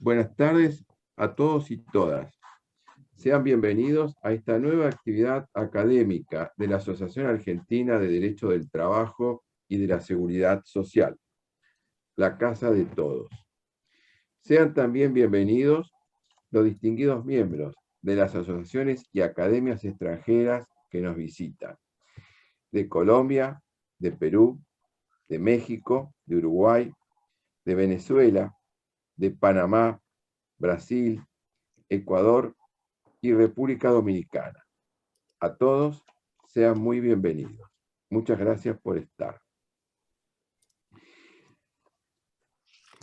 Buenas tardes a todos y todas. Sean bienvenidos a esta nueva actividad académica de la Asociación Argentina de Derecho del Trabajo y de la Seguridad Social, la Casa de Todos. Sean también bienvenidos los distinguidos miembros de las asociaciones y academias extranjeras que nos visitan, de Colombia, de Perú, de México, de Uruguay, de Venezuela, de Panamá, Brasil, Ecuador y República Dominicana. A todos sean muy bienvenidos. Muchas gracias por estar.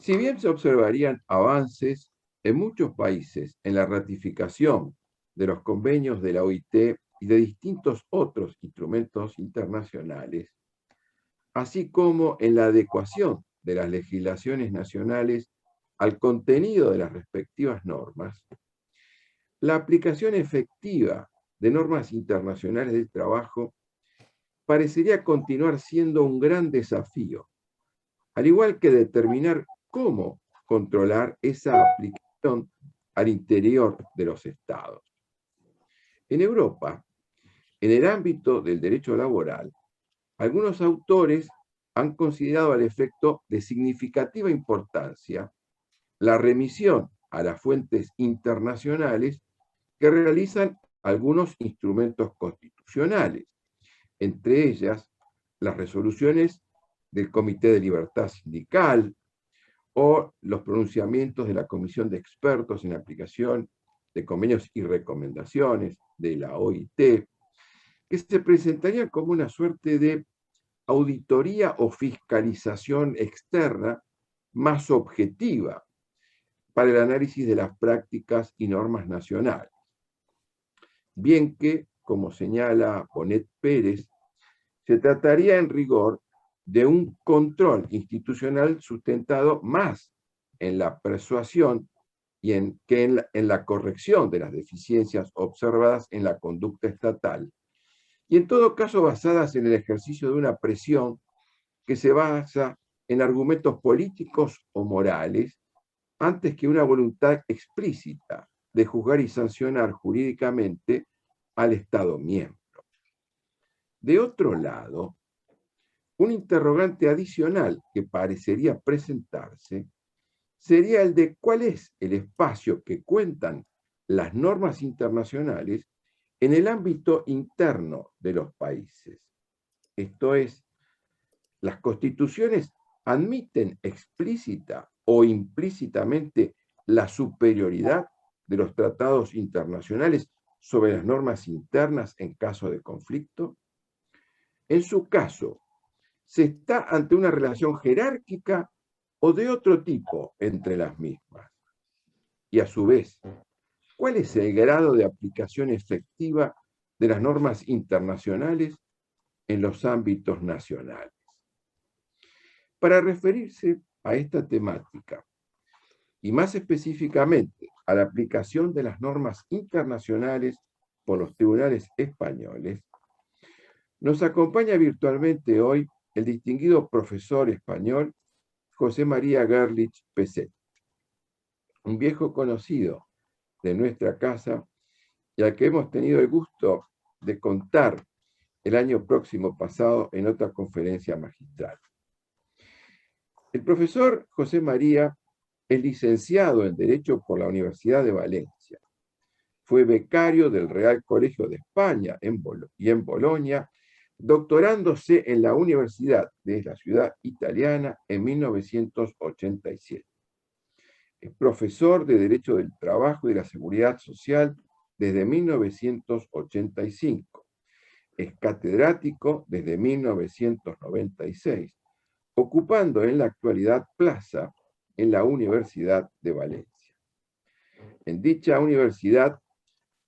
Si bien se observarían avances en muchos países en la ratificación de los convenios de la OIT y de distintos otros instrumentos internacionales, así como en la adecuación de las legislaciones nacionales al contenido de las respectivas normas, la aplicación efectiva de normas internacionales del trabajo parecería continuar siendo un gran desafío, al igual que determinar cómo controlar esa aplicación al interior de los estados. En Europa, en el ámbito del derecho laboral, algunos autores han considerado al efecto de significativa importancia la remisión a las fuentes internacionales que realizan algunos instrumentos constitucionales, entre ellas las resoluciones del Comité de Libertad Sindical o los pronunciamientos de la Comisión de Expertos en Aplicación de Convenios y Recomendaciones de la OIT, que se presentarían como una suerte de auditoría o fiscalización externa más objetiva para el análisis de las prácticas y normas nacionales. Bien que, como señala Bonet Pérez, se trataría en rigor de un control institucional sustentado más en la persuasión que en la corrección de las deficiencias observadas en la conducta estatal, y en todo caso basadas en el ejercicio de una presión que se basa en argumentos políticos o morales, antes que una voluntad explícita de juzgar y sancionar jurídicamente al Estado miembro. De otro lado, un interrogante adicional que parecería presentarse sería el de cuál es el espacio que cuentan las normas internacionales en el ámbito interno de los países. Esto es, las constituciones admiten explícita o implícitamente la superioridad de los tratados internacionales sobre las normas internas en caso de conflicto. En su caso, ¿se está ante una relación jerárquica o de otro tipo entre las mismas? Y a su vez, ¿cuál es el grado de aplicación efectiva de las normas internacionales en los ámbitos nacionales? Para referirse a esta temática, y más específicamente a la aplicación de las normas internacionales por los tribunales españoles, nos acompaña virtualmente hoy el distinguido profesor español José María Gerlich Peset, un viejo conocido de nuestra casa y al que hemos tenido el gusto de contar el año próximo pasado en otra conferencia magistral. El profesor José María es licenciado en Derecho por la Universidad de Valencia. Fue becario del Real Colegio de España y en Bolonia, doctorándose en la Universidad de la ciudad italiana en 1987. Es profesor de Derecho del Trabajo y de la Seguridad Social desde 1985. Es catedrático desde 1996, ocupando en la actualidad plaza en la Universidad de Valencia. En dicha universidad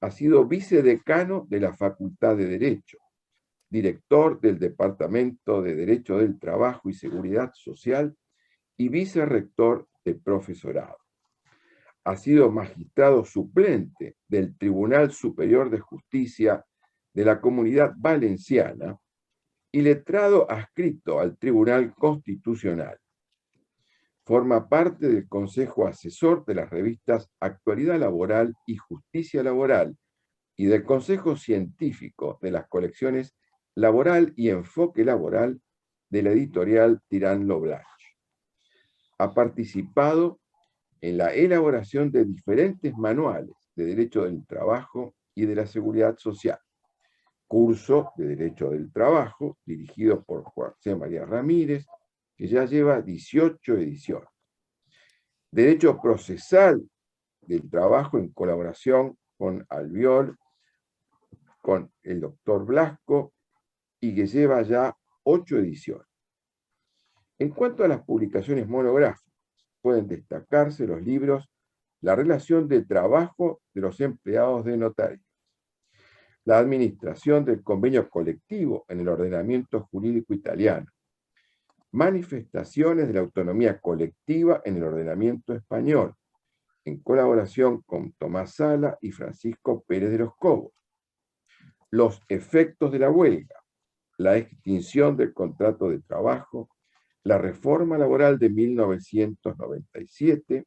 ha sido vicedecano de la Facultad de Derecho, director del Departamento de Derecho del Trabajo y Seguridad Social y vicerrector de profesorado. Ha sido magistrado suplente del Tribunal Superior de Justicia de la Comunidad Valenciana y letrado adscrito al Tribunal Constitucional. Forma parte del Consejo Asesor de las revistas Actualidad Laboral y Justicia Laboral y del Consejo Científico de las colecciones Laboral y Enfoque Laboral de la editorial Tirán lo Blanch. Ha participado en la elaboración de diferentes manuales de Derecho del Trabajo y de la Seguridad Social, curso de Derecho del Trabajo dirigido por José María Ramírez, que ya lleva 18 ediciones. Derecho Procesal del Trabajo en colaboración con Albiol, con el doctor Blasco, y que lleva ya 8 ediciones. En cuanto a las publicaciones monográficas, pueden destacarse los libros La relación de trabajo de los empleados de notarías, La administración del convenio colectivo en el ordenamiento jurídico italiano, Manifestaciones de la autonomía colectiva en el ordenamiento español, en colaboración con Tomás Sala y Francisco Pérez de los Cobos, Los efectos de la huelga, la extinción del contrato de trabajo, la reforma laboral de 1997,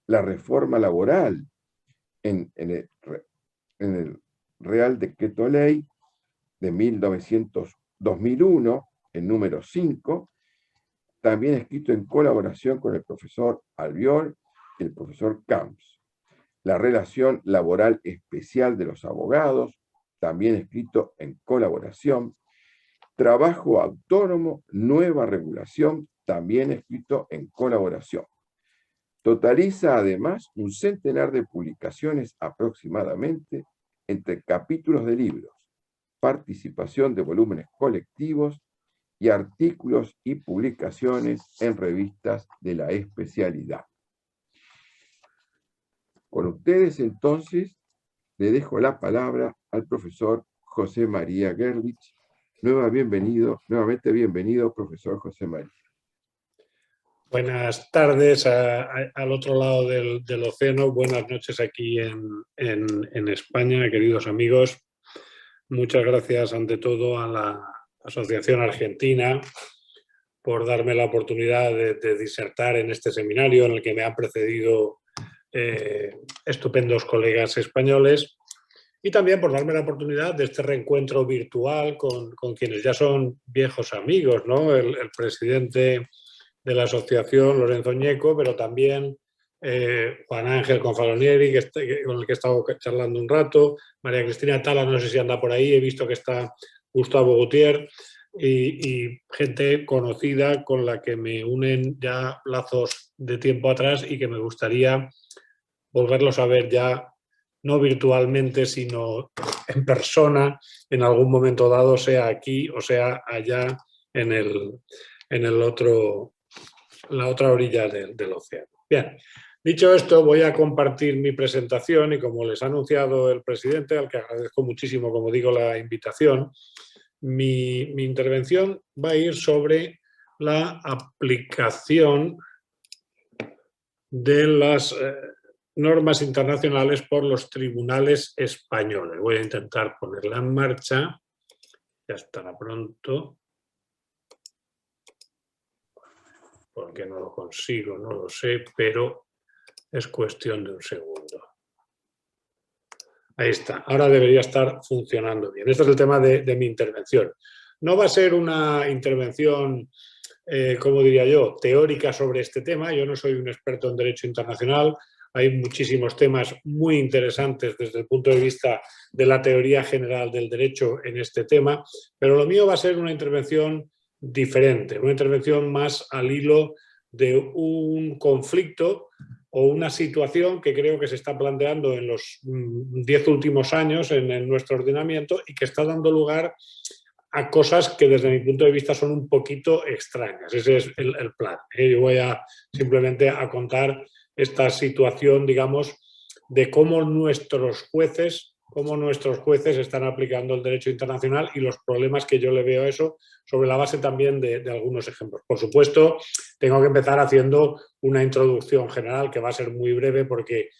la reforma laboral en el Real Decreto Ley de 2001, el número 5, también escrito en colaboración con el profesor Albiol y el profesor Camps. La relación laboral especial de los abogados, también escrito en colaboración. Trabajo autónomo, nueva regulación, también escrito en colaboración. Totaliza además un centenar de publicaciones aproximadamente entre capítulos de libros, participación de volúmenes colectivos y artículos y publicaciones en revistas de la especialidad. Con ustedes, entonces, le dejo la palabra al profesor José María Gerlich. Nuevamente bienvenido, profesor José María. Buenas tardes al otro lado del océano, buenas noches aquí en España, queridos amigos. Muchas gracias ante todo a la Asociación Argentina por darme la oportunidad de disertar en este seminario en el que me han precedido estupendos colegas españoles, y también por darme la oportunidad de este reencuentro virtual con quienes ya son viejos amigos, ¿no? El presidente de la asociación, Lorenzo Ñeco, pero también Juan Ángel Confalonieri, con el que he estado charlando un rato, María Cristina Tala, no sé si anda por ahí, he visto que está Gustavo Gutiérrez, y gente conocida con la que me unen ya lazos de tiempo atrás y que me gustaría volverlos a ver ya no virtualmente, sino en persona, en algún momento dado, sea aquí o sea allá en la otra orilla del océano. Bien, dicho esto, voy a compartir mi presentación y, como les ha anunciado el presidente, al que agradezco muchísimo, como digo, la invitación, mi intervención va a ir sobre la aplicación de las normas internacionales por los tribunales españoles. Voy a intentar ponerla en marcha. Ya estará pronto. ¿Por qué no lo consigo? No lo sé, pero es cuestión de un segundo. Ahí está. Ahora debería estar funcionando bien. Este es el tema de mi intervención. No va a ser una intervención, como diría yo, teórica sobre este tema. Yo no soy un experto en derecho internacional. Hay muchísimos temas muy interesantes desde el punto de vista de la teoría general del derecho en este tema, pero lo mío va a ser una intervención diferente, una intervención más al hilo de un conflicto o una situación que creo que se está planteando en los 10 últimos años en nuestro ordenamiento y que está dando lugar a cosas que desde mi punto de vista son un poquito extrañas. Ese es el plan. Yo voy simplemente a contar esta situación, digamos, de cómo nuestros jueces están aplicando el derecho internacional y los problemas que yo le veo a eso, sobre la base también de algunos ejemplos. Por supuesto, tengo que empezar haciendo una introducción general que va a ser muy breve porque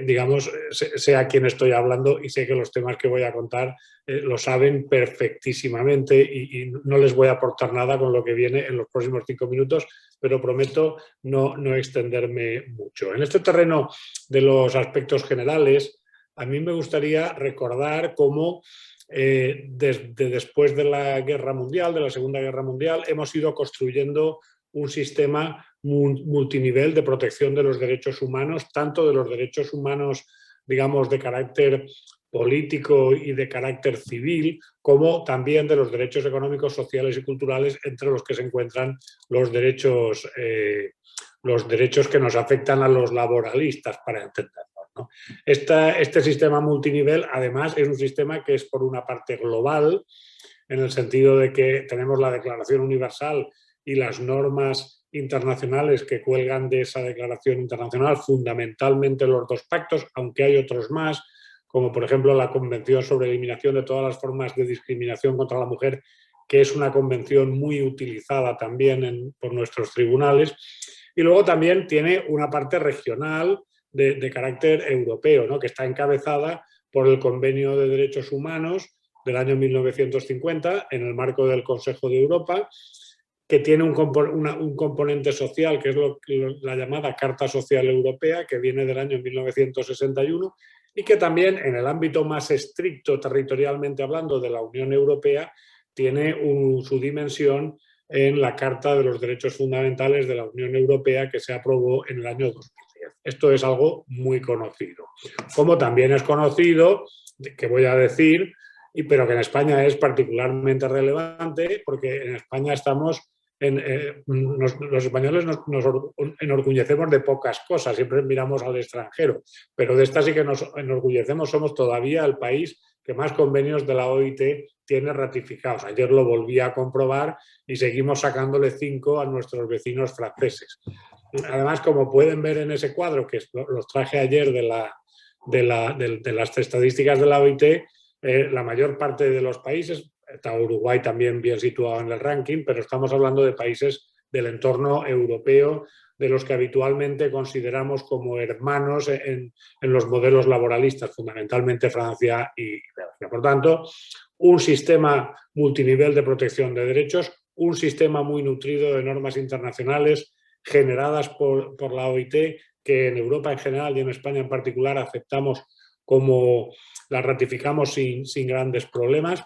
digamos, sé a quién estoy hablando y sé que los temas que voy a contar lo saben perfectísimamente y no les voy a aportar nada con lo que viene en los próximos 5 minutos, pero prometo no extenderme mucho. En este terreno de los aspectos generales, a mí me gustaría recordar cómo desde después de la Guerra Mundial, de la Segunda Guerra Mundial, hemos ido construyendo un sistema multinivel de protección de los derechos humanos, tanto de los derechos humanos, digamos, de carácter político y de carácter civil, como también de los derechos económicos, sociales y culturales, entre los que se encuentran los derechos que nos afectan a los laboralistas, para entendernos, ¿no? Este sistema multinivel, además, es un sistema que es, por una parte, global, en el sentido de que tenemos la Declaración Universal y las normas internacionales que cuelgan de esa declaración internacional, fundamentalmente los 2 pactos, aunque hay otros más, como por ejemplo la Convención sobre Eliminación de todas las formas de discriminación contra la mujer, que es una convención muy utilizada también por nuestros tribunales. Y luego también tiene una parte regional de carácter europeo, ¿no?, que está encabezada por el Convenio de Derechos Humanos del año 1950 en el marco del Consejo de Europa, que tiene un componente social, que es la llamada Carta Social Europea, que viene del año 1961, y que también, en el ámbito más estricto, territorialmente hablando, de la Unión Europea, tiene su dimensión en la Carta de los Derechos Fundamentales de la Unión Europea, que se aprobó en el año 2010. Esto es algo muy conocido. Como también es conocido, que voy a decir, pero que en España es particularmente relevante, porque en España estamos los españoles nos enorgullecemos de pocas cosas, siempre miramos al extranjero, pero de estas sí que nos enorgullecemos, somos todavía el país que más convenios de la OIT tiene ratificados. Ayer lo volví a comprobar y seguimos sacándole 5 a nuestros vecinos franceses. Además, como pueden ver en ese cuadro, que los traje ayer de las estadísticas de la OIT, la mayor parte de los países, está Uruguay también bien situado en el ranking, pero estamos hablando de países del entorno europeo, de los que habitualmente consideramos como hermanos en los modelos laboralistas, fundamentalmente Francia y Bélgica. Por tanto, un sistema multinivel de protección de derechos, un sistema muy nutrido de normas internacionales generadas por la OIT, que en Europa en general y en España en particular aceptamos como las ratificamos sin grandes problemas.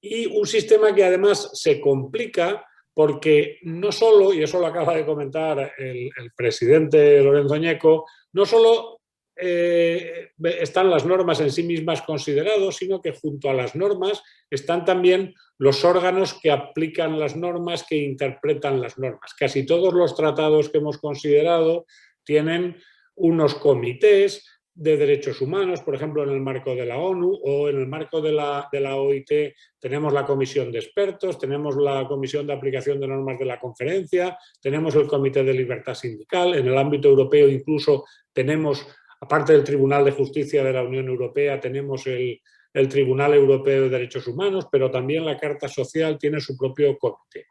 Y un sistema que además se complica porque no solo, y eso lo acaba de comentar el presidente Lorenzo Ñeco, no solo están las normas en sí mismas consideradas, sino que junto a las normas están también los órganos que aplican las normas, que interpretan las normas. Casi todos los tratados que hemos considerado tienen unos comités de derechos humanos, por ejemplo, en el marco de la ONU, o en el marco de la OIT tenemos la comisión de expertos, tenemos la comisión de aplicación de normas de la conferencia, tenemos el comité de libertad sindical, en el ámbito europeo incluso tenemos, aparte del Tribunal de Justicia de la Unión Europea, tenemos el Tribunal Europeo de Derechos Humanos, pero también la Carta Social tiene su propio comité.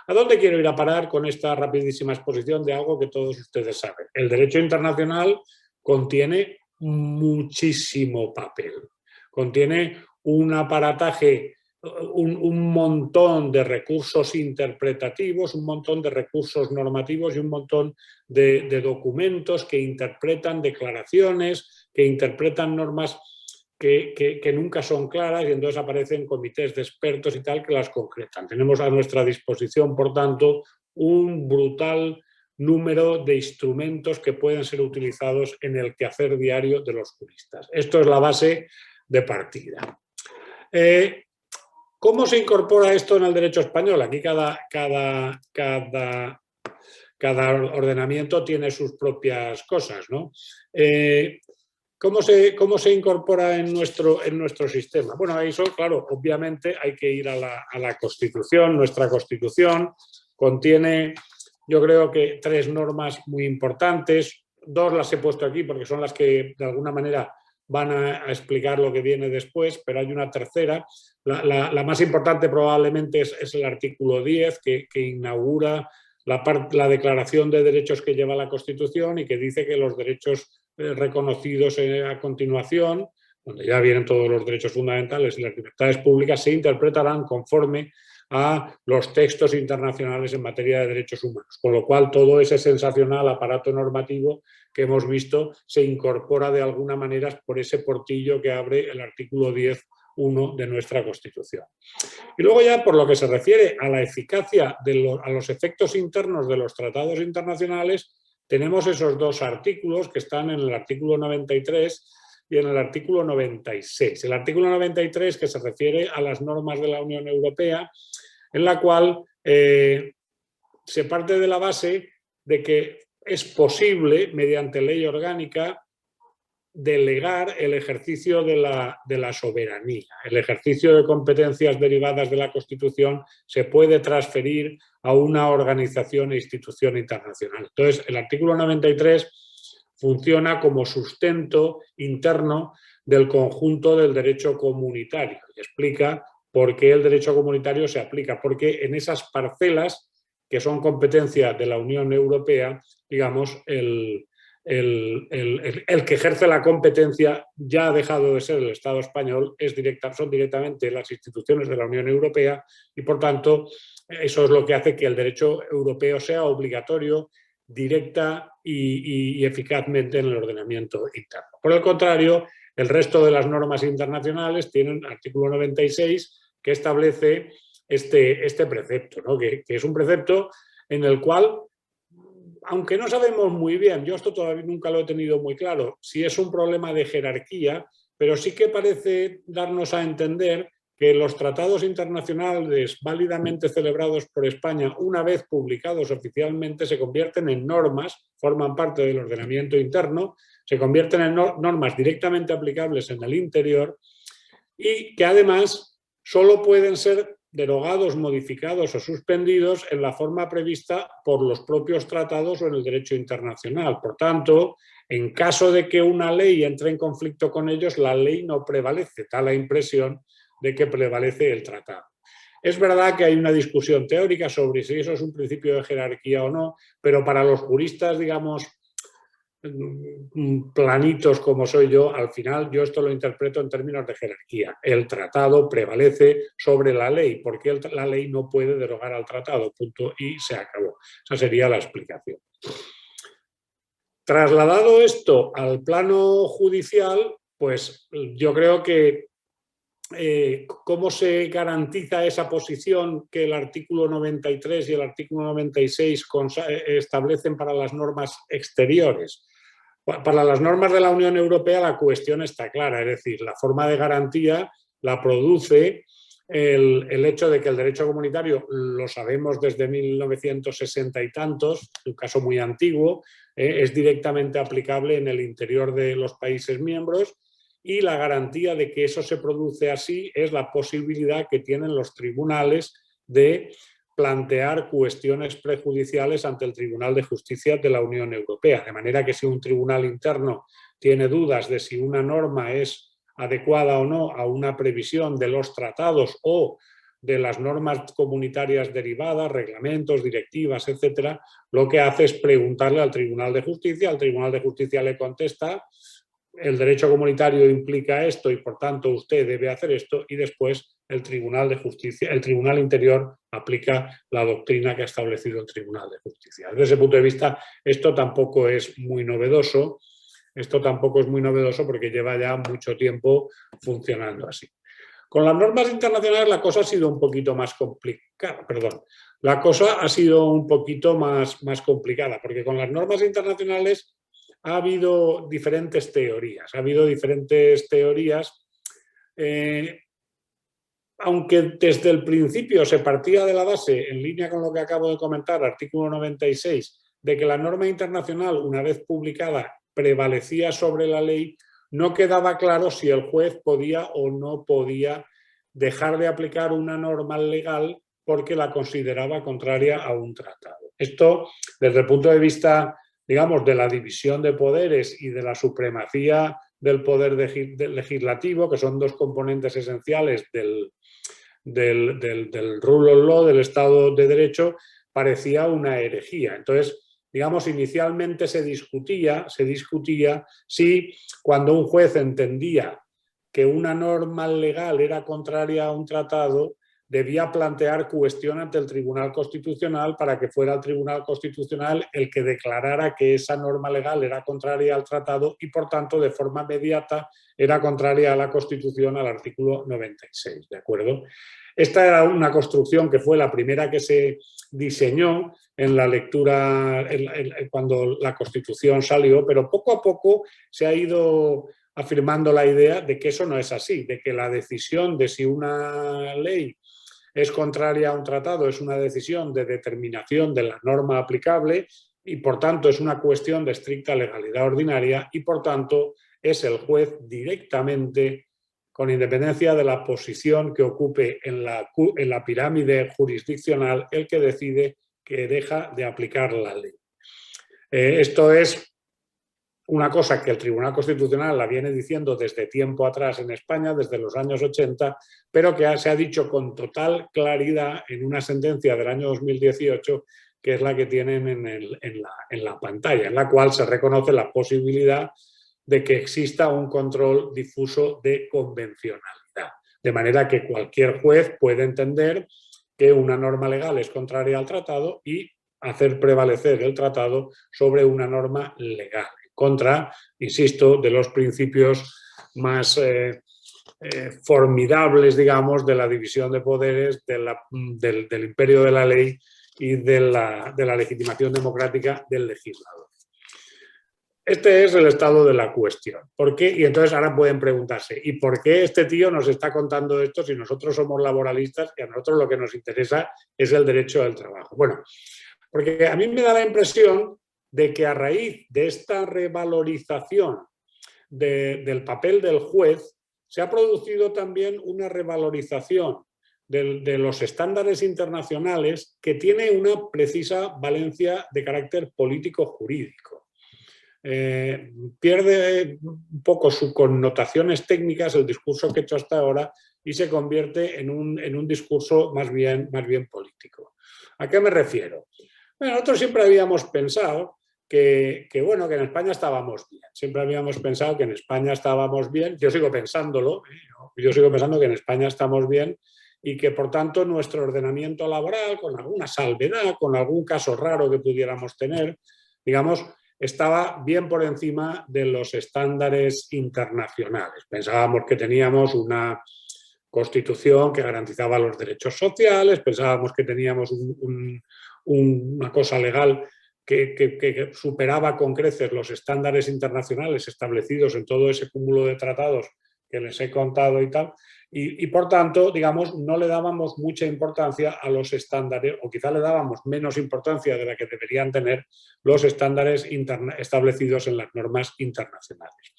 ¿A dónde quiero ir a parar con esta rapidísima exposición de algo que todos ustedes saben? El derecho internacional contiene muchísimo papel, contiene un aparataje, un montón de recursos interpretativos, un montón de recursos normativos y un montón de documentos que interpretan declaraciones, que interpretan normas que nunca son claras, y entonces aparecen comités de expertos y tal que las concretan. Tenemos a nuestra disposición, por tanto, un brutal número de instrumentos que pueden ser utilizados en el quehacer diario de los juristas. Esto es la base de partida. ¿Cómo se incorpora esto en el derecho español? Aquí cada ordenamiento tiene sus propias cosas, ¿no? ¿Cómo se incorpora en nuestro sistema? Bueno, eso, claro, obviamente hay que ir a la Constitución. Nuestra Constitución contiene, yo creo que 3 normas muy importantes. 2 las he puesto aquí porque son las que de alguna manera van a explicar lo que viene después, pero hay una tercera. La más importante probablemente es el artículo 10 que inaugura la declaración de derechos que lleva la Constitución y que dice que los derechos reconocidos a continuación, donde ya vienen todos los derechos fundamentales y las libertades públicas, se interpretarán conforme a los textos internacionales en materia de derechos humanos. Con lo cual, todo ese sensacional aparato normativo que hemos visto se incorpora de alguna manera por ese portillo que abre el artículo 10.1 de nuestra Constitución. Y luego ya, por lo que se refiere a la eficacia, a los efectos internos de los tratados internacionales, tenemos esos dos artículos que están en el artículo 93 y en el artículo 96. El artículo 93, que se refiere a las normas de la Unión Europea, en la cual se parte de la base de que es posible, mediante ley orgánica, delegar el ejercicio de la soberanía. El ejercicio de competencias derivadas de la Constitución se puede transferir a una organización e institución internacional. Entonces, el artículo 93 funciona como sustento interno del conjunto del derecho comunitario y explica por qué el derecho comunitario se aplica, porque en esas parcelas que son competencia de la Unión Europea, digamos, el que ejerce la competencia ya ha dejado de ser el Estado español, son directamente las instituciones de la Unión Europea y, por tanto, eso es lo que hace que el derecho europeo sea obligatorio, directa y eficazmente en el ordenamiento interno. Por el contrario, el resto de las normas internacionales tienen artículo 96 que establece este precepto, ¿no? que es un precepto en el cual, aunque no sabemos muy bien, yo esto todavía nunca lo he tenido muy claro, si es un problema de jerarquía, pero sí que parece darnos a entender que los tratados internacionales válidamente celebrados por España, una vez publicados oficialmente, se convierten en normas, forman parte del ordenamiento interno, se convierten en normas directamente aplicables en el interior y que además solo pueden ser derogados, modificados o suspendidos en la forma prevista por los propios tratados o en el derecho internacional. Por tanto, en caso de que una ley entre en conflicto con ellos, la ley no prevalece, da la impresión de que prevalece el tratado. Es verdad que hay una discusión teórica sobre si eso es un principio de jerarquía o no, pero para los juristas, digamos, planitos como soy yo, al final yo esto lo interpreto en términos de jerarquía. El tratado prevalece sobre la ley, porque la ley no puede derogar al tratado, punto, y se acabó. Esa sería la explicación. Trasladado esto al plano judicial, pues yo creo que ¿cómo se garantiza esa posición que el artículo 93 y el artículo 96 establecen para las normas exteriores? Para las normas de la Unión Europea la cuestión está clara, es decir, la forma de garantía la produce el hecho de que el derecho comunitario, lo sabemos desde 1960 y tantos, un caso muy antiguo, es directamente aplicable en el interior de los países miembros y la garantía de que eso se produce así es la posibilidad que tienen los tribunales de plantear cuestiones prejudiciales ante el Tribunal de Justicia de la Unión Europea. De manera que si un tribunal interno tiene dudas de si una norma es adecuada o no a una previsión de los tratados o de las normas comunitarias derivadas, reglamentos, directivas, etcétera, lo que hace es preguntarle al Tribunal de Justicia, el Tribunal de Justicia le contesta, el derecho comunitario implica esto y por tanto usted debe hacer esto y después el Tribunal de Justicia, el Tribunal Interior aplica la doctrina que ha establecido el Tribunal de Justicia. Desde ese punto de vista, esto tampoco es muy novedoso, porque lleva ya mucho tiempo funcionando así. Con las normas internacionales la cosa ha sido un poquito más complicada, la cosa ha sido un poquito más complicada, porque con las normas internacionales ha habido diferentes teorías. Aunque desde el principio se partía de la base, en línea con lo que acabo de comentar, artículo 96, de que la norma internacional, una vez publicada, prevalecía sobre la ley, no quedaba claro si el juez podía o no podía dejar de aplicar una norma legal porque la consideraba contraria a un tratado. Esto, desde el punto de vista, digamos, de la división de poderes y de la supremacía del poder legislativo, que son dos componentes esenciales del rule of law, del Estado de Derecho, parecía una herejía. Entonces, digamos, inicialmente se discutía si cuando un juez entendía que una norma legal era contraria a un tratado, debía plantear cuestión ante el Tribunal Constitucional para que fuera el Tribunal Constitucional el que declarara que esa norma legal era contraria al tratado y, por tanto, de forma inmediata era contraria a la Constitución, al artículo 96, ¿de acuerdo? Esta era una construcción que fue la primera que se diseñó en la lectura, cuando la Constitución salió, pero poco a poco se ha ido afirmando la idea de que eso no es así, de que la decisión de si una ley es contraria a un tratado es una decisión de determinación de la norma aplicable y, por tanto, es una cuestión de estricta legalidad ordinaria y, por tanto, es el juez directamente, con independencia de la posición que ocupe en la pirámide jurisdiccional, el que decide que deja de aplicar la ley. Esto es una cosa que el Tribunal Constitucional la viene diciendo desde tiempo atrás en España, desde los años 80, pero que se ha dicho con total claridad en una sentencia del año 2018, que es la que tienen en la pantalla, en la cual se reconoce la posibilidad de que exista un control difuso de convencionalidad. De manera que cualquier juez puede entender que una norma legal es contraria al tratado y hacer prevalecer el tratado sobre una norma legal. Contra, insisto, de los principios más formidables, digamos, de la división de poderes, del imperio de la ley y de la legitimación democrática del legislador. Este es el estado de la cuestión. ¿Por qué? Y entonces ahora pueden preguntarse, ¿y por qué este tío nos está contando esto si nosotros somos laboralistas y a nosotros lo que nos interesa es el derecho al trabajo? Bueno, porque a mí me da la impresión de que a raíz de esta revalorización del papel del juez se ha producido también una revalorización de los estándares internacionales que tiene una precisa valencia de carácter político-jurídico. Pierde un poco sus connotaciones técnicas el discurso que he hecho hasta ahora y se convierte en un discurso más bien político. ¿A qué me refiero? Bueno, nosotros siempre habíamos pensado que en España estábamos bien. Siempre habíamos pensado que en España estábamos bien. Yo sigo pensándolo. Yo sigo pensando que en España estamos bien y que, por tanto, nuestro ordenamiento laboral, con alguna salvedad, con algún caso raro que pudiéramos tener, digamos, estaba bien por encima de los estándares internacionales. Pensábamos que teníamos una Constitución que garantizaba los derechos sociales, pensábamos que teníamos una cosa legal que superaba con creces los estándares internacionales establecidos en todo ese cúmulo de tratados que les he contado y tal, y por tanto, digamos, no le dábamos mucha importancia a los estándares, o quizá le dábamos menos importancia de la que deberían tener los estándares establecidos en las normas internacionales.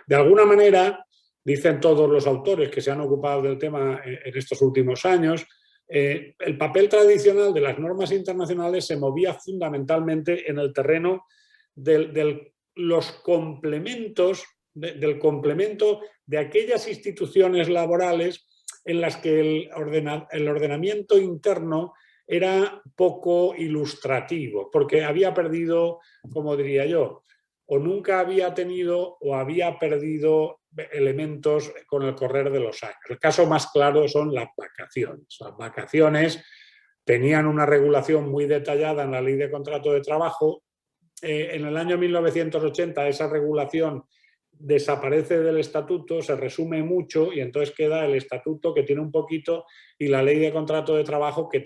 De alguna manera, dicen todos los autores que se han ocupado del tema en estos últimos años, el papel tradicional de las normas internacionales se movía fundamentalmente en el terreno de los complementos, del complemento de aquellas instituciones laborales en las que el ordenamiento interno era poco ilustrativo, porque había perdido, como diría yo, o nunca había tenido o había perdido elementos con el correr de los años. El caso más claro son las vacaciones. Las vacaciones tenían una regulación muy detallada en la Ley de Contrato de Trabajo. En el año 1980 esa regulación desaparece del estatuto, se resume mucho y entonces queda el estatuto que tiene un poquito y la Ley de Contrato de Trabajo que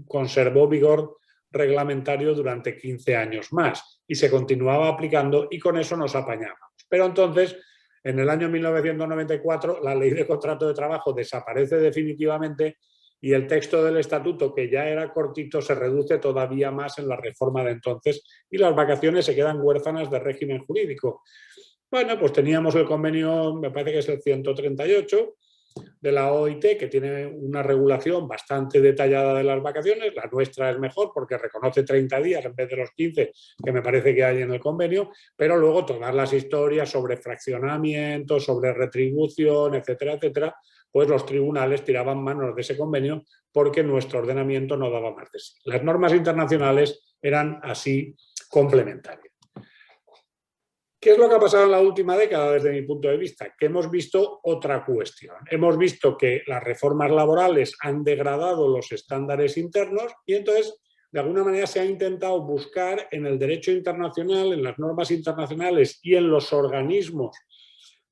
conservó vigor reglamentario durante 15 años más y se continuaba aplicando y con eso nos apañábamos. Pero entonces, en el año 1994, la Ley de Contrato de Trabajo desaparece definitivamente y el texto del estatuto, que ya era cortito, se reduce todavía más en la reforma de entonces y las vacaciones se quedan huérfanas de régimen jurídico. Bueno, pues teníamos el convenio, me parece que es el 138, de la OIT, que tiene una regulación bastante detallada de las vacaciones. La nuestra es mejor porque reconoce 30 días en vez de los 15 que me parece que hay en el convenio, pero luego todas las historias sobre fraccionamiento, sobre retribución, etcétera, etcétera, pues los tribunales tiraban manos de ese convenio porque nuestro ordenamiento no daba más de sí. Las normas internacionales eran así complementarias. ¿Qué es lo que ha pasado en la última década desde mi punto de vista? Que hemos visto otra cuestión. Hemos visto que las reformas laborales han degradado los estándares internos y entonces, de alguna manera, se ha intentado buscar en el derecho internacional, en las normas internacionales y en los organismos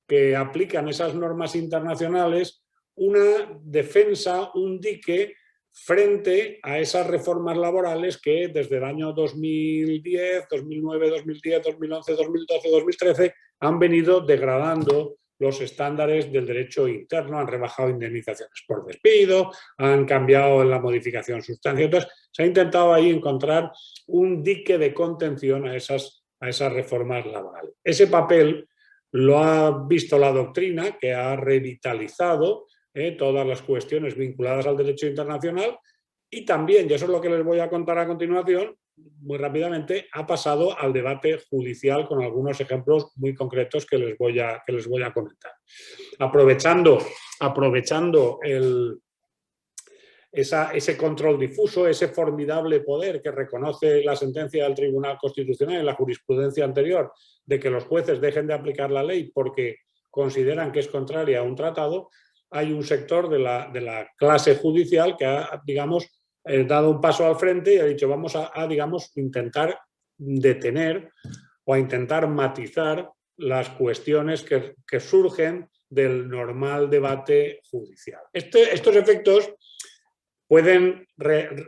que aplican esas normas internacionales una defensa, un dique frente a esas reformas laborales que desde el año 2010, 2009, 2010, 2011, 2012, 2013 han venido degradando los estándares del derecho interno, han rebajado indemnizaciones por despido, han cambiado la modificación sustancial. Entonces, se ha intentado ahí encontrar un dique de contención a esas reformas laborales. Ese papel lo ha visto la doctrina, que ha revitalizado todas las cuestiones vinculadas al derecho internacional y también, y eso es lo que les voy a contar a continuación, muy rápidamente, ha pasado al debate judicial con algunos ejemplos muy concretos que les voy a comentar. Aprovechando ese control difuso, ese formidable poder que reconoce la sentencia del Tribunal Constitucional y la jurisprudencia anterior de que los jueces dejen de aplicar la ley porque consideran que es contraria a un tratado, hay un sector de la clase judicial que ha, digamos, dado un paso al frente y ha dicho vamos a digamos, intentar detener o a intentar matizar las cuestiones que surgen del normal debate judicial. Estos efectos pueden,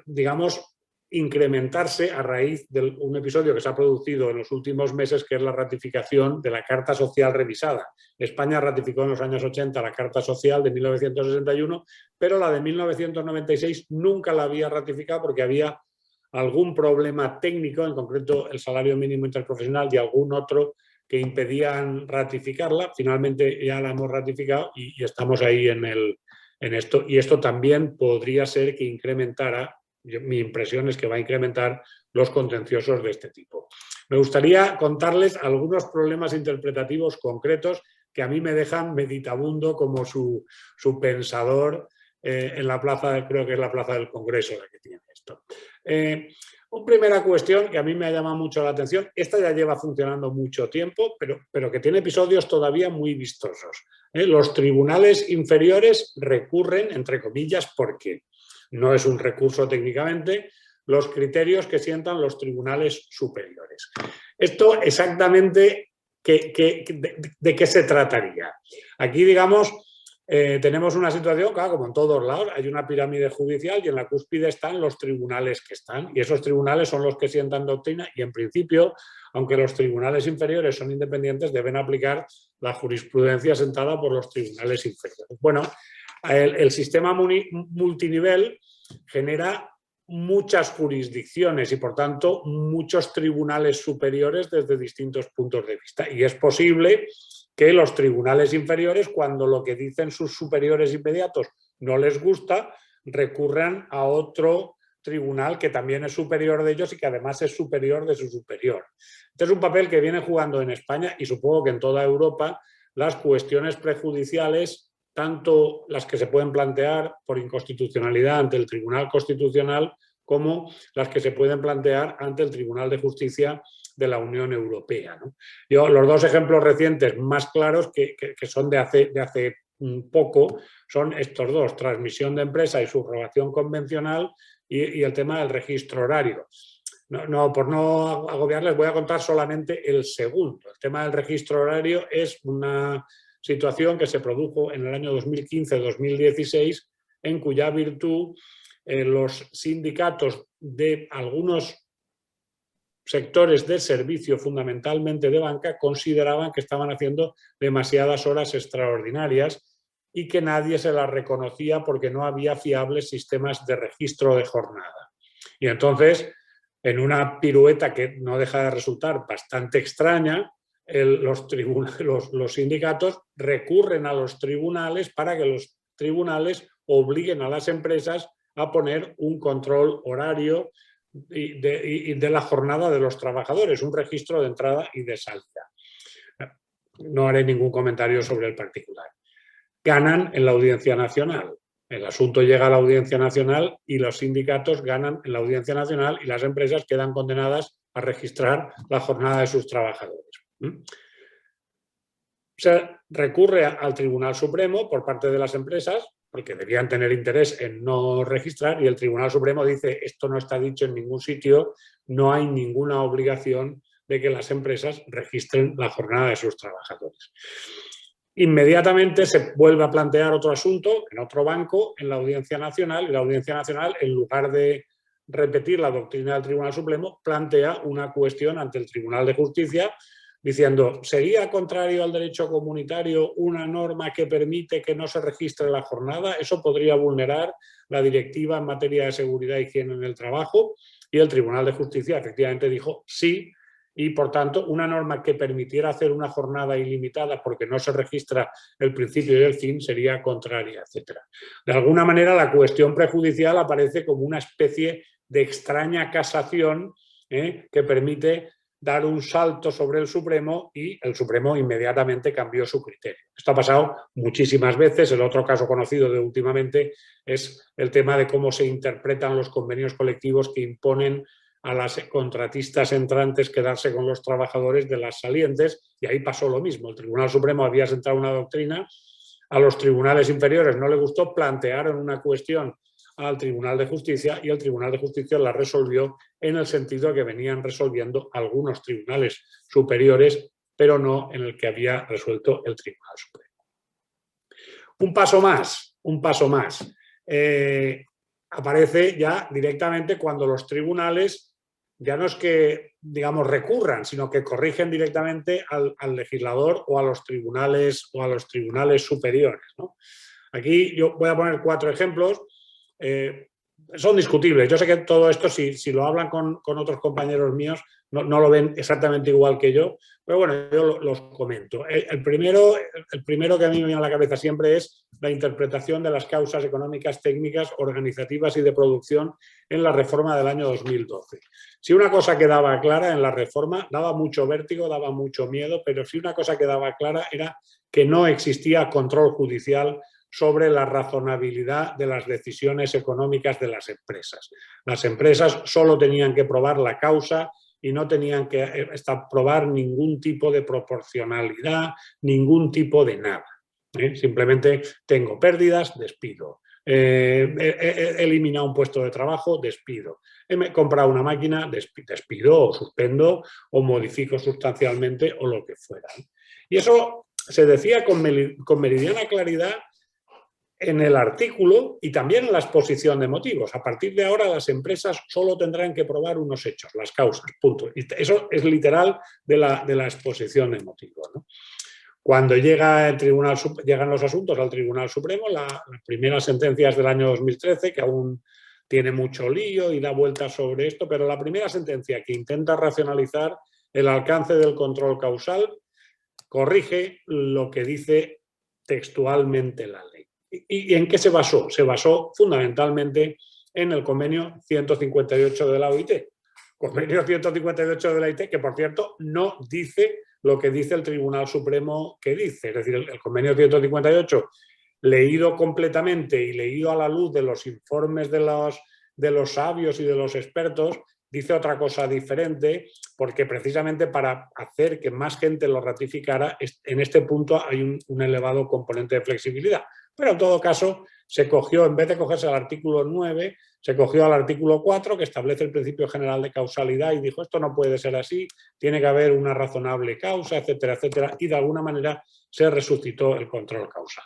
digamos, incrementarse a raíz de un episodio que se ha producido en los últimos meses, que es la ratificación de la Carta Social revisada. España ratificó en los años 80 la Carta Social de 1961, pero la de 1996 nunca la había ratificado porque había algún problema técnico, en concreto el salario mínimo interprofesional y algún otro que impedían ratificarla. Finalmente ya la hemos ratificado y estamos ahí en esto. Y esto también podría ser que incrementara, mi impresión es que va a incrementar los contenciosos de este tipo. Me gustaría contarles algunos problemas interpretativos concretos que a mí me dejan meditabundo como su pensador en la plaza, creo que es la plaza del Congreso la que tiene esto. Una primera cuestión que a mí me ha llamado mucho la atención, esta ya lleva funcionando mucho tiempo, pero que tiene episodios todavía muy vistosos. Los tribunales inferiores recurren, entre comillas, porque no es un recurso técnicamente, los criterios que sientan los tribunales superiores. Esto exactamente, ¿de qué se trataría? Aquí, digamos, tenemos una situación, claro, como en todos lados, hay una pirámide judicial y en la cúspide están los tribunales que están, y esos tribunales son los que sientan doctrina y, en principio, aunque los tribunales inferiores son independientes, deben aplicar la jurisprudencia sentada por los tribunales inferiores. Bueno, el sistema multinivel genera muchas jurisdicciones y, por tanto, muchos tribunales superiores desde distintos puntos de vista. Y es posible que los tribunales inferiores, cuando lo que dicen sus superiores inmediatos no les gusta, recurran a otro tribunal que también es superior de ellos y que además es superior de su superior. Este es un papel que viene jugando en España y supongo que en toda Europa las cuestiones prejudiciales, tanto las que se pueden plantear por inconstitucionalidad ante el Tribunal Constitucional como las que se pueden plantear ante el Tribunal de Justicia de la Unión Europea, ¿no? Los dos ejemplos recientes más claros que son de hace poco son estos dos, transmisión de empresa y subrogación convencional y el tema del registro horario. Por no agobiarles, voy a contar solamente el segundo. El tema del registro horario es una situación que se produjo en el año 2015-2016, en cuya virtud los sindicatos de algunos sectores de servicio, fundamentalmente de banca, consideraban que estaban haciendo demasiadas horas extraordinarias y que nadie se las reconocía porque no había fiables sistemas de registro de jornada. Y entonces, en una pirueta que no deja de resultar bastante extraña, los sindicatos recurren a los tribunales para que los tribunales obliguen a las empresas a poner un control horario y de la jornada de los trabajadores, un registro de entrada y de salida. No haré ningún comentario sobre el particular. ganan en la Audiencia Nacional. El asunto llega a la Audiencia Nacional y los sindicatos ganan en la Audiencia Nacional y las empresas quedan condenadas a registrar la jornada de sus trabajadores. Se recurre al Tribunal Supremo por parte de las empresas, porque debían tener interés en no registrar, y el Tribunal Supremo dice: esto no está dicho en ningún sitio, no hay ninguna obligación de que las empresas registren la jornada de sus trabajadores. Inmediatamente se vuelve a plantear otro asunto en otro banco, en la Audiencia Nacional, y la Audiencia Nacional, en lugar de repetir la doctrina del Tribunal Supremo, plantea una cuestión ante el Tribunal de Justicia diciendo: ¿sería contrario al derecho comunitario una norma que permite que no se registre la jornada? ¿Eso podría vulnerar la directiva en materia de seguridad e higiene en el trabajo? Y el Tribunal de Justicia efectivamente dijo sí, y por tanto una norma que permitiera hacer una jornada ilimitada porque no se registra el principio y el fin sería contraria, etc. De alguna manera la cuestión prejudicial aparece como una especie de extraña casación que permite dar un salto sobre el Supremo, y el Supremo inmediatamente cambió su criterio. Esto ha pasado muchísimas veces. El otro caso conocido de últimamente es el tema de cómo se interpretan los convenios colectivos que imponen a las contratistas entrantes quedarse con los trabajadores de las salientes, y ahí pasó lo mismo. El Tribunal Supremo había sentado una doctrina, a los tribunales inferiores no le gustó, plantearon una cuestión al Tribunal de Justicia y el Tribunal de Justicia la resolvió en el sentido que venían resolviendo algunos tribunales superiores, pero no en el que había resuelto el Tribunal Supremo. Un paso más. Aparece ya directamente cuando los tribunales ya no es que, digamos, recurran, sino que corrigen directamente al legislador o a los tribunales superiores, ¿no? Aquí yo voy a poner 4 ejemplos. Son discutibles. Yo sé que todo esto, si lo hablan con otros compañeros míos, no lo ven exactamente igual que yo, pero bueno, yo los comento. El primero que a mí me viene a la cabeza siempre es la interpretación de las causas económicas, técnicas, organizativas y de producción en la reforma del año 2012. Si una cosa quedaba clara en la reforma, daba mucho vértigo, daba mucho miedo, pero si una cosa quedaba clara era que no existía control judicial sobre la razonabilidad de las decisiones económicas de las empresas. Las empresas solo tenían que probar la causa y no tenían que probar ningún tipo de proporcionalidad, ningún tipo de nada. Simplemente tengo pérdidas, despido. He eliminado un puesto de trabajo, despido. He comprado una máquina, despido o suspendo o modifico sustancialmente o lo que fuera. Y eso se decía con meridiana claridad en el artículo y también en la exposición de motivos. A partir de ahora las empresas solo tendrán que probar unos hechos, las causas, punto. Y eso es literal de la exposición de motivos, ¿no? Cuando llegan los asuntos al Tribunal Supremo, la primera sentencia es del año 2013, que aún tiene mucho lío y da vueltas sobre esto, pero la primera sentencia, que intenta racionalizar el alcance del control causal, corrige lo que dice textualmente la ley. ¿Y en qué se basó? Se basó fundamentalmente en el convenio 158 de la OIT. Convenio 158 de la OIT, que por cierto no dice lo que dice el Tribunal Supremo que dice. Es decir, el convenio 158, leído completamente y leído a la luz de los informes de los sabios y de los expertos, dice otra cosa diferente, porque precisamente para hacer que más gente lo ratificara, en este punto hay un elevado componente de flexibilidad. Pero en todo caso, se cogió, en vez de cogerse al artículo 9, se cogió al artículo 4, que establece el principio general de causalidad, y dijo: esto no puede ser así, tiene que haber una razonable causa, etcétera, etcétera, y de alguna manera se resucitó el control causal.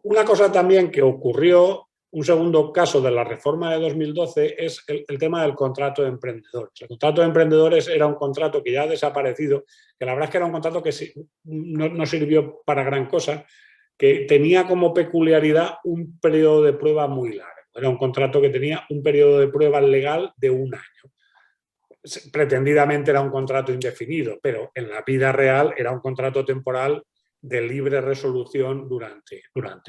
Una cosa también que ocurrió, un segundo caso de la reforma de 2012, es el tema del contrato de emprendedores. El contrato de emprendedores era un contrato que ya ha desaparecido, que la verdad es que era un contrato que no sirvió para gran cosa, que tenía como peculiaridad un periodo de prueba muy largo. Era un contrato que tenía un periodo de prueba legal de 1 año. Pretendidamente era un contrato indefinido, pero en la vida real era un contrato temporal de libre resolución durante 1 año.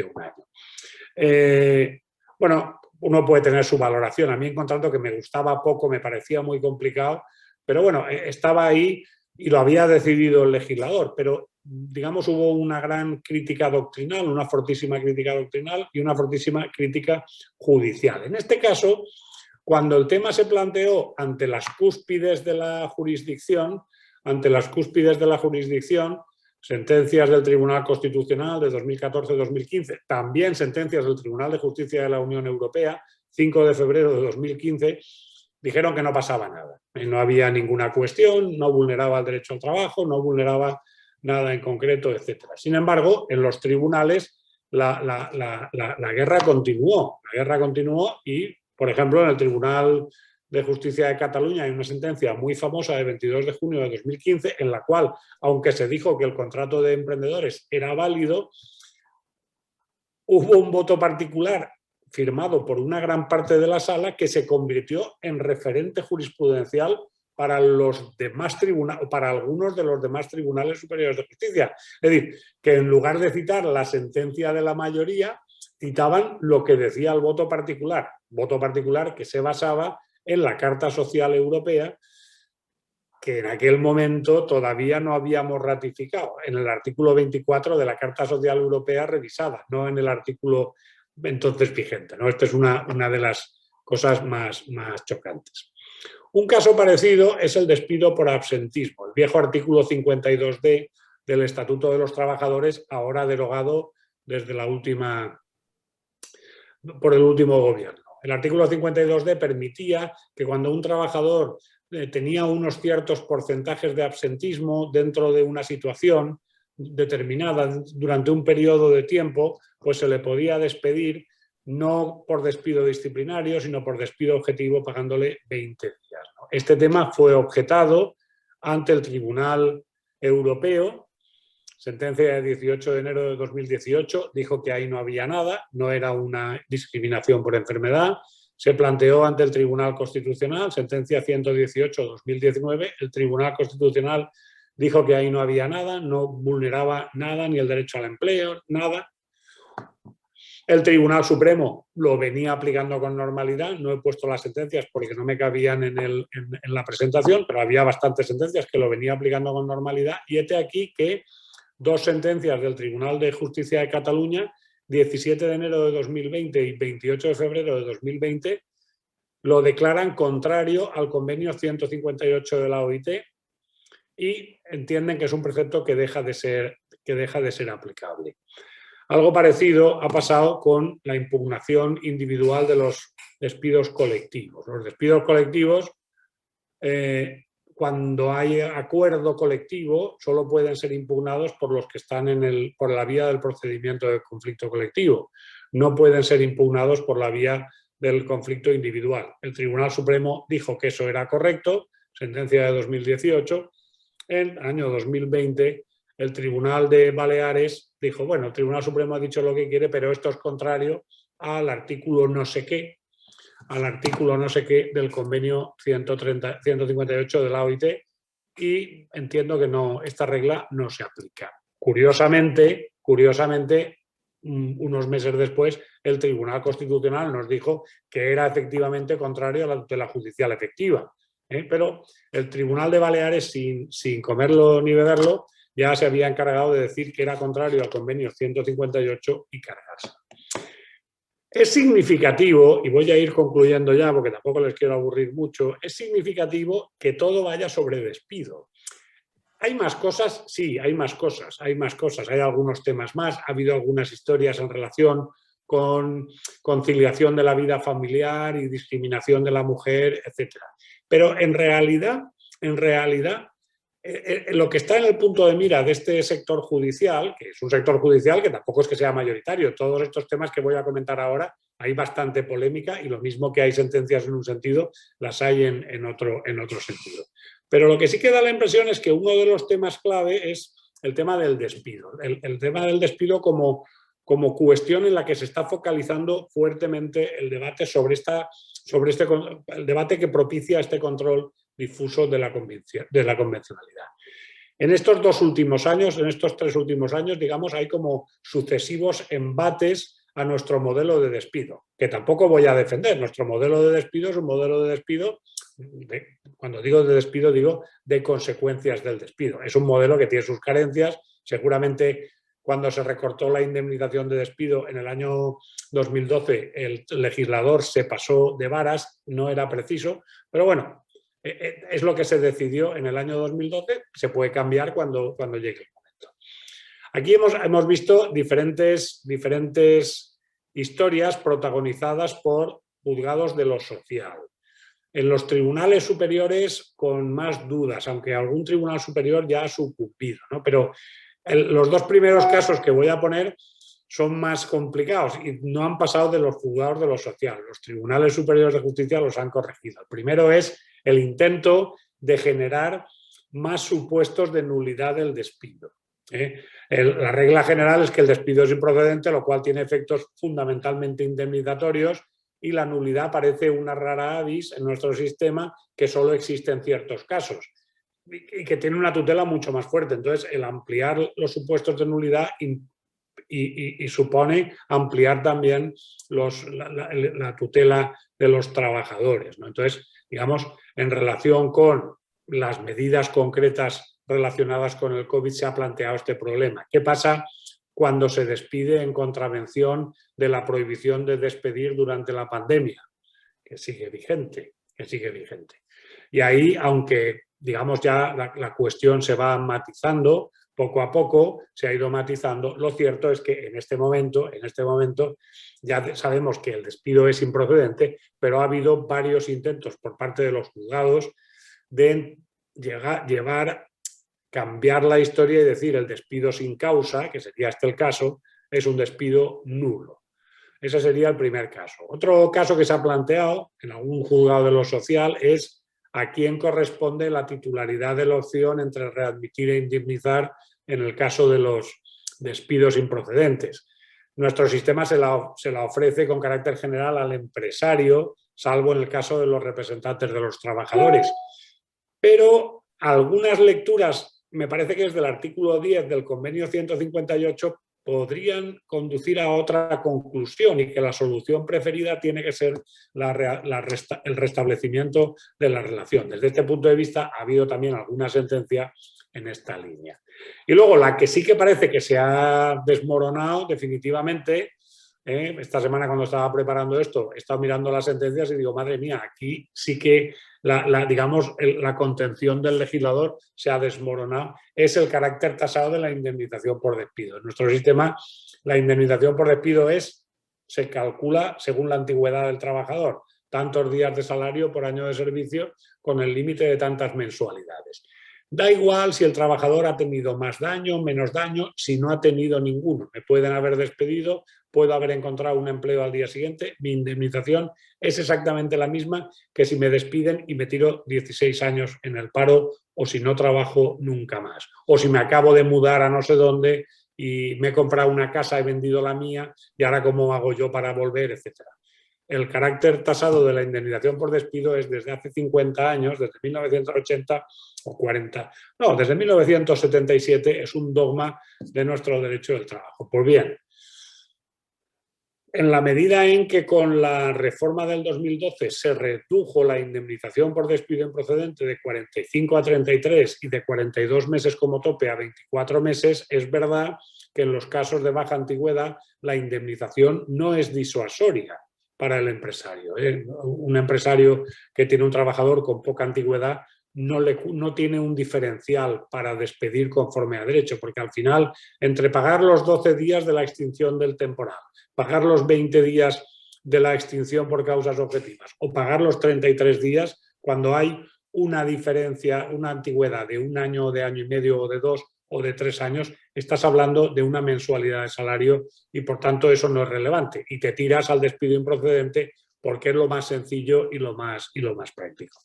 Bueno, uno puede tener su valoración. A mí un contrato que me gustaba poco, me parecía muy complicado, pero bueno, estaba ahí y lo había decidido el legislador. Pero digamos, hubo una gran crítica doctrinal, una fortísima crítica doctrinal y una fortísima crítica judicial. En este caso, cuando el tema se planteó ante las cúspides de la jurisdicción, sentencias del Tribunal Constitucional de 2014-2015, también sentencias del Tribunal de Justicia de la Unión Europea, 5 de febrero de 2015, dijeron que no pasaba nada. No había ninguna cuestión, no vulneraba el derecho al trabajo, no vulneraba nada en concreto, etc. Sin embargo, en los tribunales la guerra continuó. La guerra continuó y, por ejemplo, en el Tribunal de Justicia de Cataluña hay una sentencia muy famosa de 22 de junio de 2015 en la cual, aunque se dijo que el contrato de emprendedores era válido, hubo un voto particular firmado por una gran parte de la sala que se convirtió en referente jurisprudencial para los demás tribunales, para algunos de los demás tribunales superiores de justicia. Es decir, que en lugar de citar la sentencia de la mayoría, citaban lo que decía el voto particular que se basaba en la Carta Social Europea, que en aquel momento todavía no habíamos ratificado, en el artículo 24 de la Carta Social Europea revisada, no en el artículo entonces vigente, ¿no? Esta es una de las cosas más chocantes. Un caso parecido es el despido por absentismo, el viejo artículo 52D del Estatuto de los Trabajadores, ahora derogado desde por el último gobierno. El artículo 52D permitía que cuando un trabajador tenía unos ciertos porcentajes de absentismo dentro de una situación determinada durante un periodo de tiempo, pues se le podía despedir no por despido disciplinario, sino por despido objetivo pagándole 20 días. Este tema fue objetado ante el Tribunal Europeo. Sentencia de 18 de enero de 2018 dijo que ahí no había nada, no era una discriminación por enfermedad. Se planteó ante el Tribunal Constitucional, sentencia 118-2019, el Tribunal Constitucional dijo que ahí no había nada, no vulneraba nada, ni el derecho al empleo, nada. El Tribunal Supremo lo venía aplicando con normalidad, no he puesto las sentencias porque no me cabían en la presentación, pero había bastantes sentencias que lo venía aplicando con normalidad y hete aquí que dos sentencias del Tribunal de Justicia de Cataluña, 17 de enero de 2020 y 28 de febrero de 2020, lo declaran contrario al convenio 158 de la OIT y entienden que es un precepto que deja de ser aplicable. Algo parecido ha pasado con la impugnación individual de los despidos colectivos. Los despidos colectivos, cuando hay acuerdo colectivo, solo pueden ser impugnados por los que están por la vía del procedimiento de conflicto colectivo. No pueden ser impugnados por la vía del conflicto individual. El Tribunal Supremo dijo que eso era correcto, sentencia de 2018. En el año 2020, el Tribunal de Baleares dijo, bueno, el Tribunal Supremo ha dicho lo que quiere, pero esto es contrario al artículo no sé qué, del convenio 158 de la OIT y entiendo que esta regla no se aplica. Curiosamente, unos meses después, el Tribunal Constitucional nos dijo que era efectivamente contrario a la tutela judicial efectiva. Pero el Tribunal de Baleares, sin comerlo ni beberlo, ya se había encargado de decir que era contrario al convenio 158 y cargarse. Es significativo, y voy a ir concluyendo ya porque tampoco les quiero aburrir mucho, es significativo que todo vaya sobre despido. ¿Hay más cosas? Sí, hay más cosas, hay algunos temas más, ha habido algunas historias en relación con conciliación de la vida familiar y discriminación de la mujer, etc. Pero en realidad, lo que está en el punto de mira de este sector judicial, que es un sector judicial que tampoco es que sea mayoritario, todos estos temas que voy a comentar ahora hay bastante polémica y lo mismo que hay sentencias en un sentido, las hay en otro sentido. Pero lo que sí que da la impresión es que uno de los temas clave es el tema del despido. El tema del despido como cuestión en la que se está focalizando fuertemente el debate el debate que propicia este control difuso de la convencionalidad. En estos 3 últimos años, digamos, hay como sucesivos embates a nuestro modelo de despido, que tampoco voy a defender. Nuestro modelo de despido es un modelo de despido, cuando digo de despido, digo de consecuencias del despido. Es un modelo que tiene sus carencias, Seguramente cuando se recortó la indemnización de despido en el año 2012, el legislador se pasó de varas, no era preciso, pero bueno, es lo que se decidió en el año 2012, se puede cambiar cuando llegue el momento. Aquí hemos visto diferentes historias protagonizadas por juzgados de lo social. En los tribunales superiores con más dudas, aunque algún tribunal superior ya ha sucumbido, ¿no? Pero los dos primeros casos que voy a poner son más complicados y no han pasado de los juzgados de lo social. Los tribunales superiores de justicia los han corregido. El primero es el intento de generar más supuestos de nulidad del despido. La regla general es que el despido es improcedente, lo cual tiene efectos fundamentalmente indemnizatorios, y la nulidad parece una rara avis en nuestro sistema que solo existe en ciertos casos y que tiene una tutela mucho más fuerte. Entonces, el ampliar los supuestos de nulidad y supone ampliar también la tutela de los trabajadores, ¿no? Entonces, digamos, en relación con las medidas concretas relacionadas con el COVID se ha planteado este problema. ¿Qué pasa cuando se despide en contravención de la prohibición de despedir durante la pandemia? Que sigue vigente. Y ahí, aunque digamos ya la cuestión se va matizando, poco a poco se ha ido matizando, lo cierto es que en este momento ya sabemos que el despido es improcedente, pero ha habido varios intentos por parte de los juzgados de cambiar la historia y decir el despido sin causa, que sería este el caso, es un despido nulo. Ese sería el primer caso. Otro caso que se ha planteado en algún juzgado de lo social es a quién corresponde la titularidad de la opción entre readmitir e indemnizar en el caso de los despidos improcedentes. Nuestro sistema se la ofrece con carácter general al empresario, salvo en el caso de los representantes de los trabajadores. Pero algunas lecturas, me parece que es del artículo 10 del convenio 158, podrían conducir a otra conclusión y que la solución preferida tiene que ser el restablecimiento de la relación. Desde este punto de vista ha habido también alguna sentencia en esta línea. Y luego la que sí que parece que se ha desmoronado definitivamente, esta semana cuando estaba preparando esto he estado mirando las sentencias y digo, madre mía, aquí sí que la contención del legislador se ha desmoronado, es el carácter tasado de la indemnización por despido. En nuestro sistema, la indemnización por despido se calcula según la antigüedad del trabajador, tantos días de salario por año de servicio con el límite de tantas mensualidades. Da igual si el trabajador ha tenido más daño, menos daño, si no ha tenido ninguno. Me pueden haber despedido, puedo haber encontrado un empleo al día siguiente, mi indemnización es exactamente la misma que si me despiden y me tiro 16 años en el paro o si no trabajo nunca más. O si me acabo de mudar a no sé dónde y me he comprado una casa, he vendido la mía y ahora cómo hago yo para volver, etcétera. El carácter tasado de la indemnización por despido es desde hace 50 años, desde 1980 o 40, no, desde 1977 es un dogma de nuestro derecho del trabajo. Pues bien, en la medida en que con la reforma del 2012 se redujo la indemnización por despido improcedente de 45 a 33 y de 42 meses como tope a 24 meses, es verdad que en los casos de baja antigüedad la indemnización no es disuasoria para el empresario. Un empresario que tiene un trabajador con poca antigüedad no tiene un diferencial para despedir conforme a derecho, porque al final, entre pagar los 12 días de la extinción del temporal, pagar los 20 días de la extinción por causas objetivas o pagar los 33 días, cuando hay una diferencia, una antigüedad de un año, de año y medio o de 2 o de 3 años, estás hablando de una mensualidad de salario y por tanto eso no es relevante y te tiras al despido improcedente porque es lo más sencillo y lo más práctico.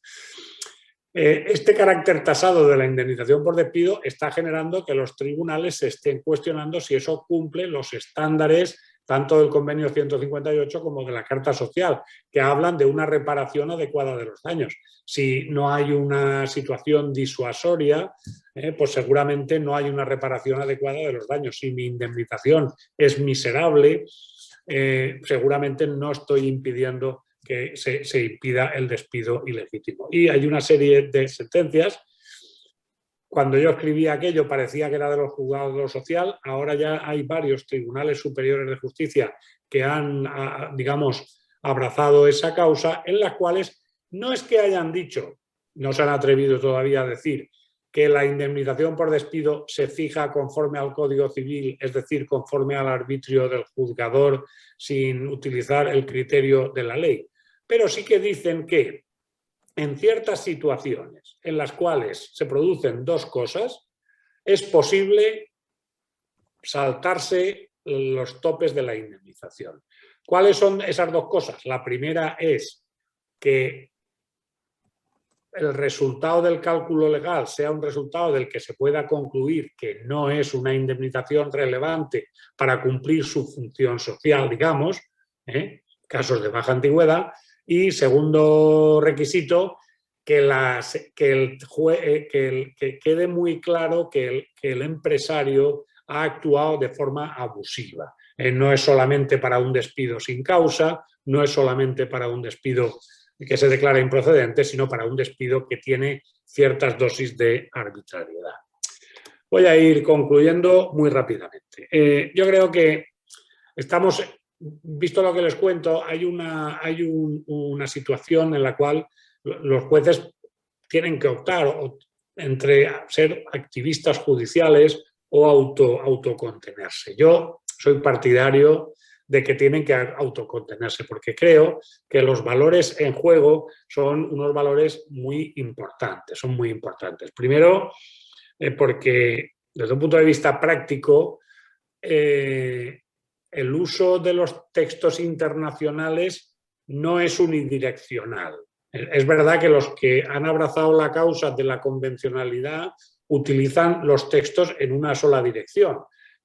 Este carácter tasado de la indemnización por despido está generando que los tribunales se estén cuestionando si eso cumple los estándares tanto del convenio 158 como de la Carta Social, que hablan de una reparación adecuada de los daños. Si no hay una situación disuasoria, pues seguramente no hay una reparación adecuada de los daños. Si mi indemnización es miserable, seguramente no estoy impidiendo que se impida el despido ilegítimo. Y hay una serie de sentencias cuando yo escribía aquello parecía que era de los juzgados de lo social, ahora ya hay varios tribunales superiores de justicia que han, digamos, abrazado esa causa, en las cuales no es que hayan dicho, no se han atrevido todavía a decir, que la indemnización por despido se fija conforme al Código Civil, es decir, conforme al arbitrio del juzgador, sin utilizar el criterio de la ley. Pero sí que dicen que en ciertas situaciones en las cuales se producen dos cosas, es posible saltarse los topes de la indemnización. ¿Cuáles son esas dos cosas? La primera es que el resultado del cálculo legal sea un resultado del que se pueda concluir que no es una indemnización relevante para cumplir su función social, digamos, casos de baja antigüedad. Y segundo requisito, que quede muy claro que el empresario ha actuado de forma abusiva. No es solamente para un despido sin causa, no es solamente para un despido que se declara improcedente, sino para un despido que tiene ciertas dosis de arbitrariedad. Voy a ir concluyendo muy rápidamente. Yo creo que estamos, visto lo que les cuento, hay una situación en la cual los jueces tienen que optar entre ser activistas judiciales o autocontenerse. Yo soy partidario de que tienen que autocontenerse, porque creo que los valores en juego son unos valores muy importantes, son muy importantes. Primero, porque desde un punto de vista práctico, el uso de los textos internacionales no es unidireccional. Es verdad que los que han abrazado la causa de la convencionalidad utilizan los textos en una sola dirección,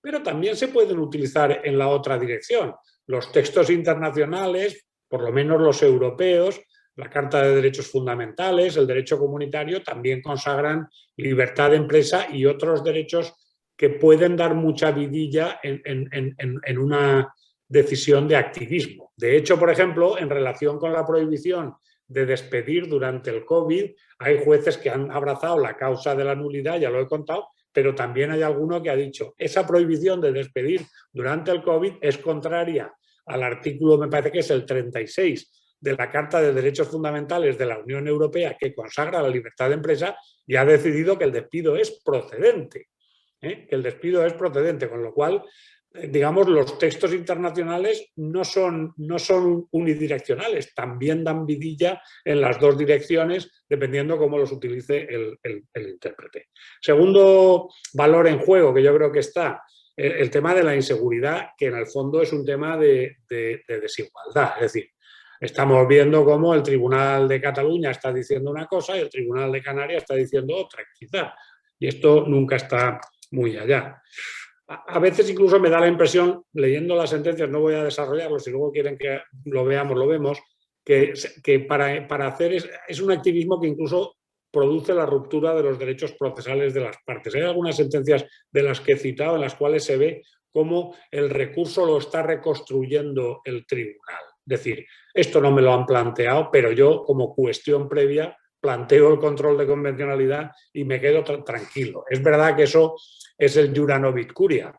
pero también se pueden utilizar en la otra dirección. Los textos internacionales, por lo menos los europeos, la Carta de Derechos Fundamentales, el derecho comunitario, también consagran libertad de empresa y otros derechos que pueden dar mucha vidilla en una decisión de activismo. De hecho, por ejemplo, en relación con la prohibición de despedir durante el COVID, hay jueces que han abrazado la causa de la nulidad, ya lo he contado, pero también hay alguno que ha dicho esa prohibición de despedir durante el COVID es contraria al artículo, me parece que es el 36 de la Carta de Derechos Fundamentales de la Unión Europea, que consagra la libertad de empresa, y ha decidido que el despido es procedente, que el despido es procedente, con lo cual, digamos, los textos internacionales no son unidireccionales, también dan vidilla en las dos direcciones, dependiendo cómo los utilice el intérprete. Segundo valor en juego que yo creo que está, el tema de la inseguridad, que en el fondo es un tema de desigualdad. Es decir, estamos viendo cómo el Tribunal de Cataluña está diciendo una cosa y el Tribunal de Canarias está diciendo otra, quizá. Y esto nunca está muy allá. A veces incluso me da la impresión, leyendo las sentencias, no voy a desarrollarlo, si luego quieren que lo veamos, lo vemos, que para hacer es un activismo que incluso produce la ruptura de los derechos procesales de las partes. Hay algunas sentencias de las que he citado en las cuales se ve cómo el recurso lo está reconstruyendo el tribunal. Es decir, esto no me lo han planteado, pero yo como cuestión previa planteo el control de convencionalidad y me quedo tranquilo. Es verdad que eso es el jura novit curia,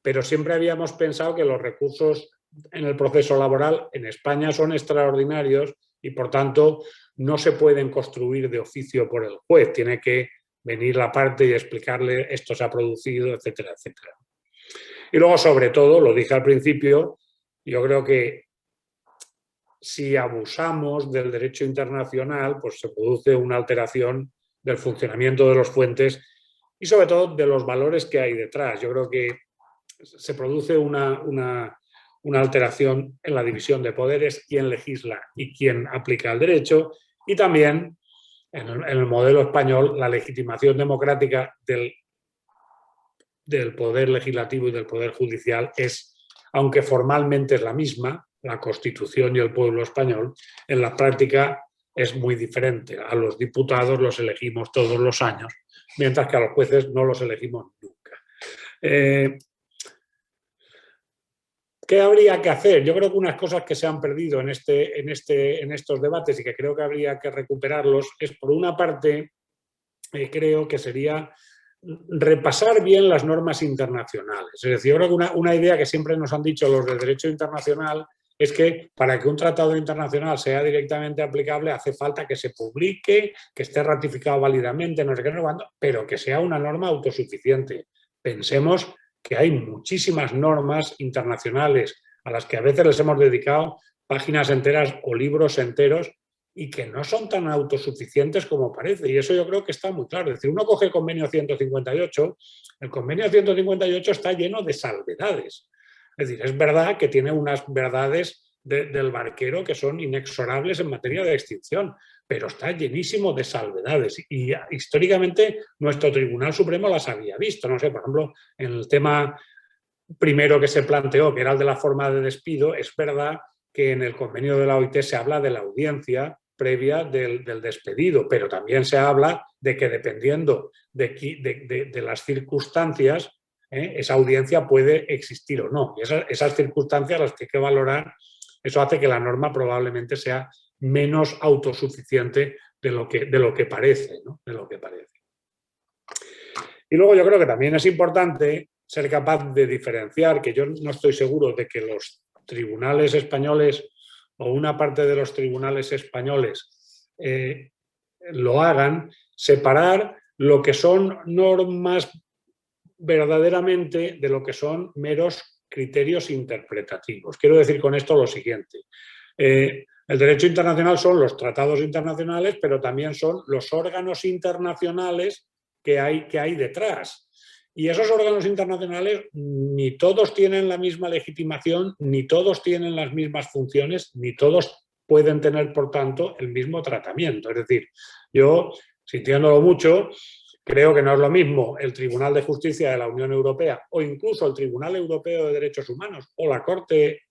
pero siempre habíamos pensado que los recursos en el proceso laboral en España son extraordinarios y por tanto no se pueden construir de oficio por el juez. Tiene que venir la parte y explicarle esto se ha producido, etcétera, etcétera. Y luego, sobre todo, lo dije al principio, yo creo que si abusamos del derecho internacional, pues se produce una alteración del funcionamiento de los fuentes y sobre todo de los valores que hay detrás. Yo creo que se produce una alteración en la división de poderes, quién legisla y quién aplica el derecho, y también en el modelo español la legitimación democrática del poder legislativo y del poder judicial es, aunque formalmente es la misma, la Constitución y el pueblo español, en la práctica es muy diferente. A los diputados los elegimos todos los años, mientras que a los jueces no los elegimos nunca. ¿Qué habría que hacer? Yo creo que unas cosas que se han perdido en estos debates y que creo que habría que recuperarlos es, por una parte, creo que sería repasar bien las normas internacionales. Es decir, yo creo que una idea que siempre nos han dicho los de derecho internacional es que para que un tratado internacional sea directamente aplicable hace falta que se publique, que esté ratificado válidamente, no sé qué, no sé cuándo, pero que sea una norma autosuficiente. Pensemos que hay muchísimas normas internacionales a las que a veces les hemos dedicado páginas enteras o libros enteros y que no son tan autosuficientes como parece. Y eso yo creo que está muy claro. Es decir, uno coge el convenio 158, el convenio 158 está lleno de salvedades. Es decir, es verdad que tiene unas verdades del barquero que son inexorables en materia de extinción, pero está llenísimo de salvedades. Y históricamente nuestro Tribunal Supremo las había visto. No sé, por ejemplo, en el tema primero que se planteó, que era el de la forma de despido, es verdad que en el convenio de la OIT se habla de la audiencia previa del despedido, pero también se habla de que dependiendo de las circunstancias, esa audiencia puede existir o no. Y esas circunstancias las que hay que valorar, eso hace que la norma probablemente sea menos autosuficiente de lo que parece, ¿no? De lo que parece. Y luego yo creo que también es importante ser capaz de diferenciar, que yo no estoy seguro de que los tribunales españoles o una parte de los tribunales españoles lo hagan, separar lo que son normas verdaderamente de lo que son meros criterios interpretativos. Quiero decir con esto lo siguiente. El derecho internacional son los tratados internacionales, pero también son los órganos internacionales que hay detrás. Y esos órganos internacionales ni todos tienen la misma legitimación, ni todos tienen las mismas funciones, ni todos pueden tener, por tanto, el mismo tratamiento. Es decir, yo, sintiéndolo mucho, creo que no es lo mismo el Tribunal de Justicia de la Unión Europea o incluso el Tribunal Europeo de Derechos Humanos o la Corte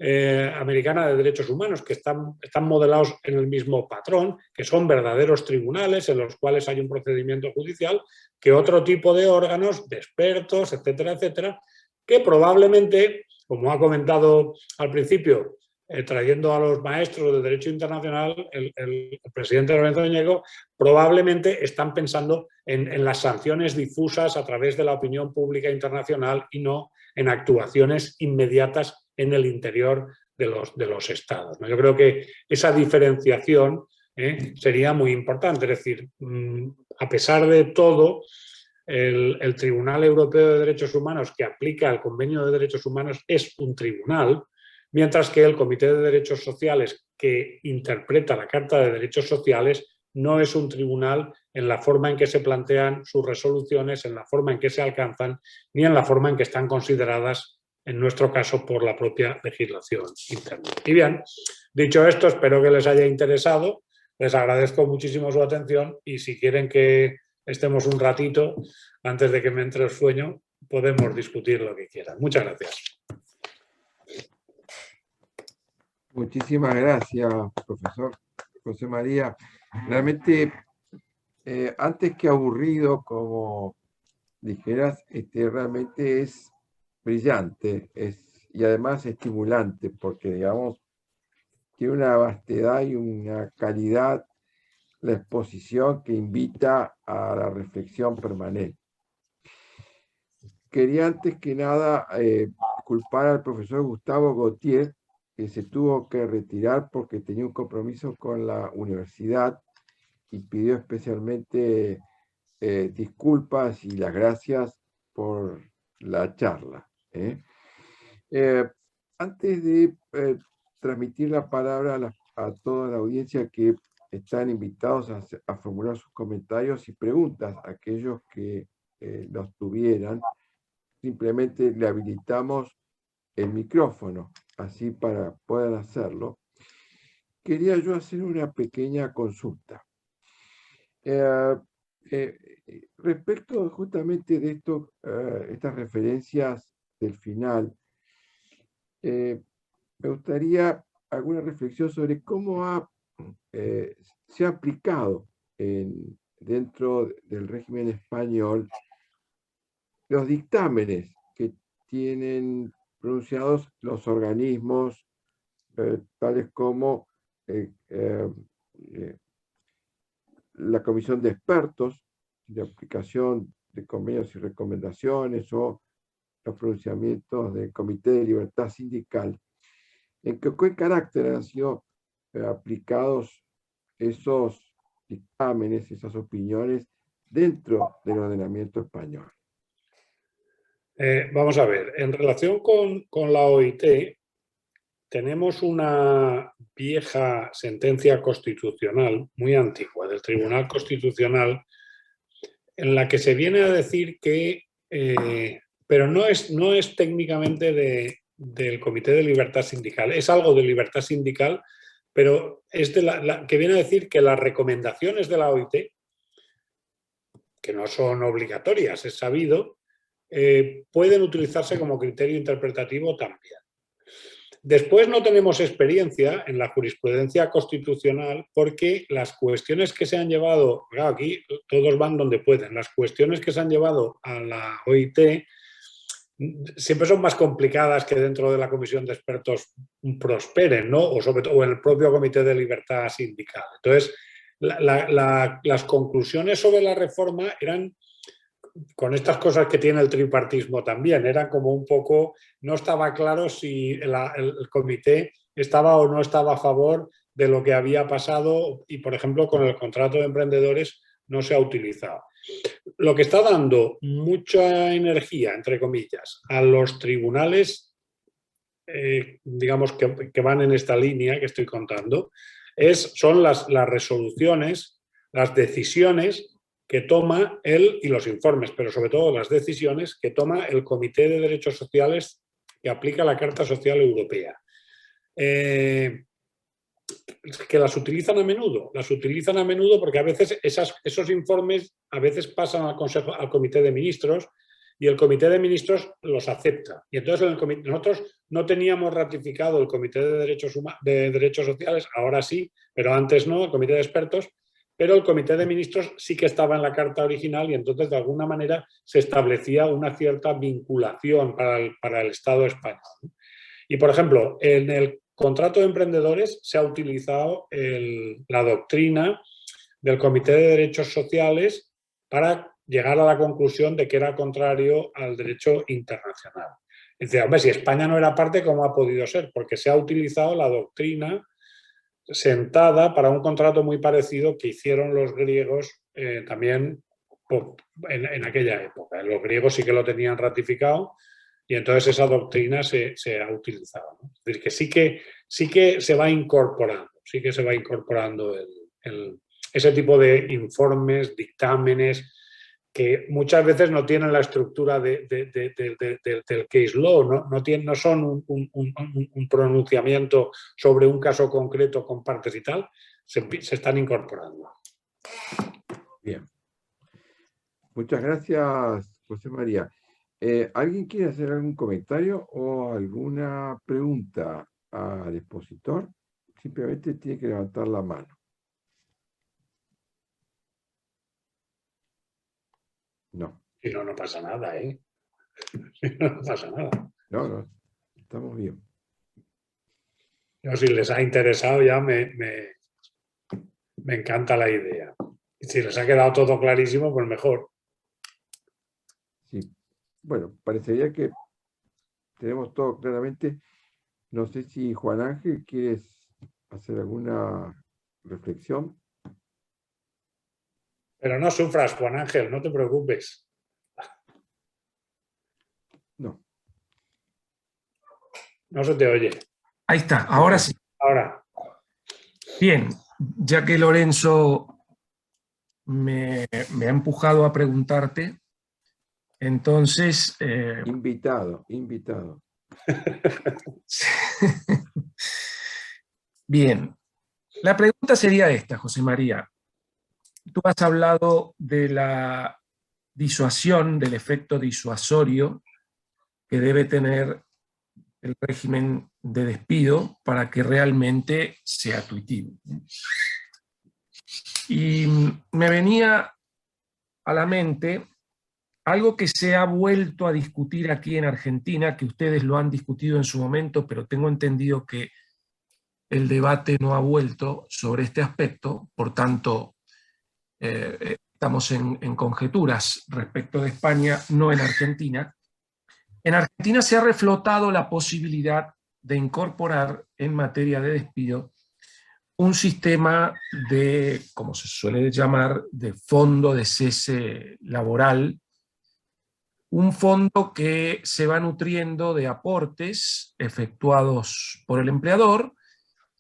Americana de Derechos Humanos, que están modelados en el mismo patrón, que son verdaderos tribunales en los cuales hay un procedimiento judicial, que otro tipo de órganos, de expertos, etcétera, etcétera, que probablemente, como ha comentado al principio, trayendo a los maestros del derecho internacional, el presidente Lorenzo Ñego, probablemente están pensando en las sanciones difusas a través de la opinión pública internacional y no en actuaciones inmediatas en el interior de los estados, ¿no? Yo creo que esa diferenciación sería muy importante. Es decir, a pesar de todo, el Tribunal Europeo de Derechos Humanos, que aplica el Convenio de Derechos Humanos, es un tribunal, mientras que el Comité de Derechos Sociales, que interpreta la Carta de Derechos Sociales, no es un tribunal en la forma en que se plantean sus resoluciones, en la forma en que se alcanzan, ni en la forma en que están consideradas, en nuestro caso, por la propia legislación interna. Y bien, dicho esto, espero que les haya interesado. Les agradezco muchísimo su atención y si quieren que estemos un ratito, antes de que me entre el sueño, podemos discutir lo que quieran. Muchas gracias. Muchísimas gracias, profesor José María. Realmente, antes que aburrido, como dijeras, realmente es brillante y además estimulante, porque, digamos, tiene una vastedad y una calidad la exposición que invita a la reflexión permanente. Quería antes que nada culpar al profesor Gustavo Gautier, que se tuvo que retirar porque tenía un compromiso con la universidad y pidió especialmente disculpas y las gracias por la charla. Antes de transmitir la palabra a toda la audiencia que están invitados a formular sus comentarios y preguntas a aquellos que los tuvieran, simplemente le habilitamos el micrófono, así para poder hacerlo. Quería yo hacer una pequeña consulta. Respecto justamente de estas referencias del final, me gustaría alguna reflexión sobre cómo se ha aplicado dentro del régimen español los dictámenes que tienen pronunciados los organismos tales como la Comisión de Expertos de Aplicación de convenios y recomendaciones o los pronunciamientos del Comité de Libertad Sindical, ¿en qué carácter han sido aplicados esos dictámenes, esas opiniones dentro del ordenamiento español? Vamos a ver, en relación con la OIT, tenemos una vieja sentencia constitucional, muy antigua, del Tribunal Constitucional, en la que se viene a decir que, pero no es técnicamente del Comité de Libertad Sindical, es algo de libertad sindical, pero es que viene a decir que las recomendaciones de la OIT, que no son obligatorias, es sabido, pueden utilizarse como criterio interpretativo también. Después no tenemos experiencia en la jurisprudencia constitucional porque las cuestiones que se han llevado, claro, aquí todos van donde pueden, las cuestiones que se han llevado a la OIT siempre son más complicadas que dentro de la comisión de expertos prosperen, ¿no? O sobre todo en el propio Comité de Libertad Sindical. Entonces, las conclusiones sobre la reforma eran, con estas cosas que tiene el tripartismo también, era como un poco, no estaba claro si el comité estaba o no estaba a favor de lo que había pasado y, por ejemplo, con el contrato de emprendedores no se ha utilizado. Lo que está dando mucha energía, entre comillas, a los tribunales, digamos, que van en esta línea que estoy contando, son las resoluciones, las decisiones que toma él y los informes, pero sobre todo las decisiones que toma el Comité de Derechos Sociales que aplica la Carta Social Europea. Que las utilizan a menudo porque a veces esos informes a veces pasan al Comité de Ministros y el Comité de Ministros los acepta. Y entonces nosotros no teníamos ratificado el Comité de Derechos Sociales, ahora sí, pero antes no, el Comité de Expertos, pero el Comité de Ministros sí que estaba en la Carta original y entonces de alguna manera se establecía una cierta vinculación para el Estado español. Y, por ejemplo, en el contrato de emprendedores se ha utilizado la doctrina del Comité de Derechos Sociales para llegar a la conclusión de que era contrario al derecho internacional. Es decir, hombre, si España no era parte, ¿cómo ha podido ser? Porque se ha utilizado la doctrina sentada para un contrato muy parecido que hicieron los griegos también en aquella época. Los griegos sí que lo tenían ratificado y entonces esa doctrina se ha utilizado, ¿no? Es decir, que sí que se va incorporando, ese tipo de informes, dictámenes, que muchas veces no tienen la estructura del case law, no son un pronunciamiento sobre un caso concreto con partes y tal, se están incorporando. Bien. Muchas gracias, José María. ¿Alguien quiere hacer algún comentario o alguna pregunta al expositor? Simplemente tiene que levantar la mano. No. Si no, no pasa nada, ¿eh? No pasa nada. No, estamos bien. Yo, si les ha interesado ya me encanta la idea. Y si les ha quedado todo clarísimo, pues mejor. Sí. Bueno, parecería que tenemos todo claramente. No sé si Juan Ángel quieres hacer alguna reflexión. Pero no sufras, Juan Ángel, no te preocupes. No. No se te oye. Ahí está, ahora sí. Ahora. Bien, ya que Lorenzo me ha empujado a preguntarte, entonces... Invitado. Bien, la pregunta sería esta, José María. Tú has hablado de la disuasión, del efecto disuasorio que debe tener el régimen de despido para que realmente sea tuitivo. Y me venía a la mente algo que se ha vuelto a discutir aquí en Argentina, que ustedes lo han discutido en su momento, pero tengo entendido que el debate no ha vuelto sobre este aspecto, por tanto, estamos en conjeturas respecto de España, no en Argentina. En Argentina se ha reflotado la posibilidad de incorporar en materia de despido un sistema de, como se suele llamar, de fondo de cese laboral, un fondo que se va nutriendo de aportes efectuados por el empleador,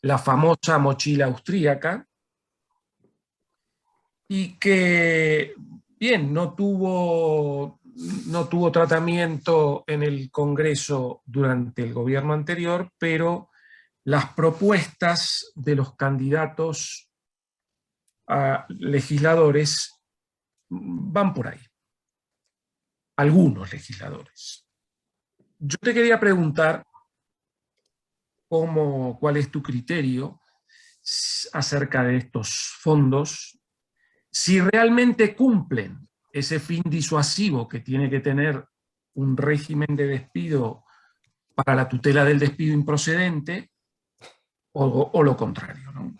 la famosa mochila austríaca, y que, bien, no tuvo tratamiento en el Congreso durante el gobierno anterior, pero las propuestas de los candidatos a legisladores van por ahí. Algunos legisladores. Yo te quería preguntar cuál es tu criterio acerca de estos fondos, si realmente cumplen ese fin disuasivo que tiene que tener un régimen de despido para la tutela del despido improcedente, o lo contrario, ¿no?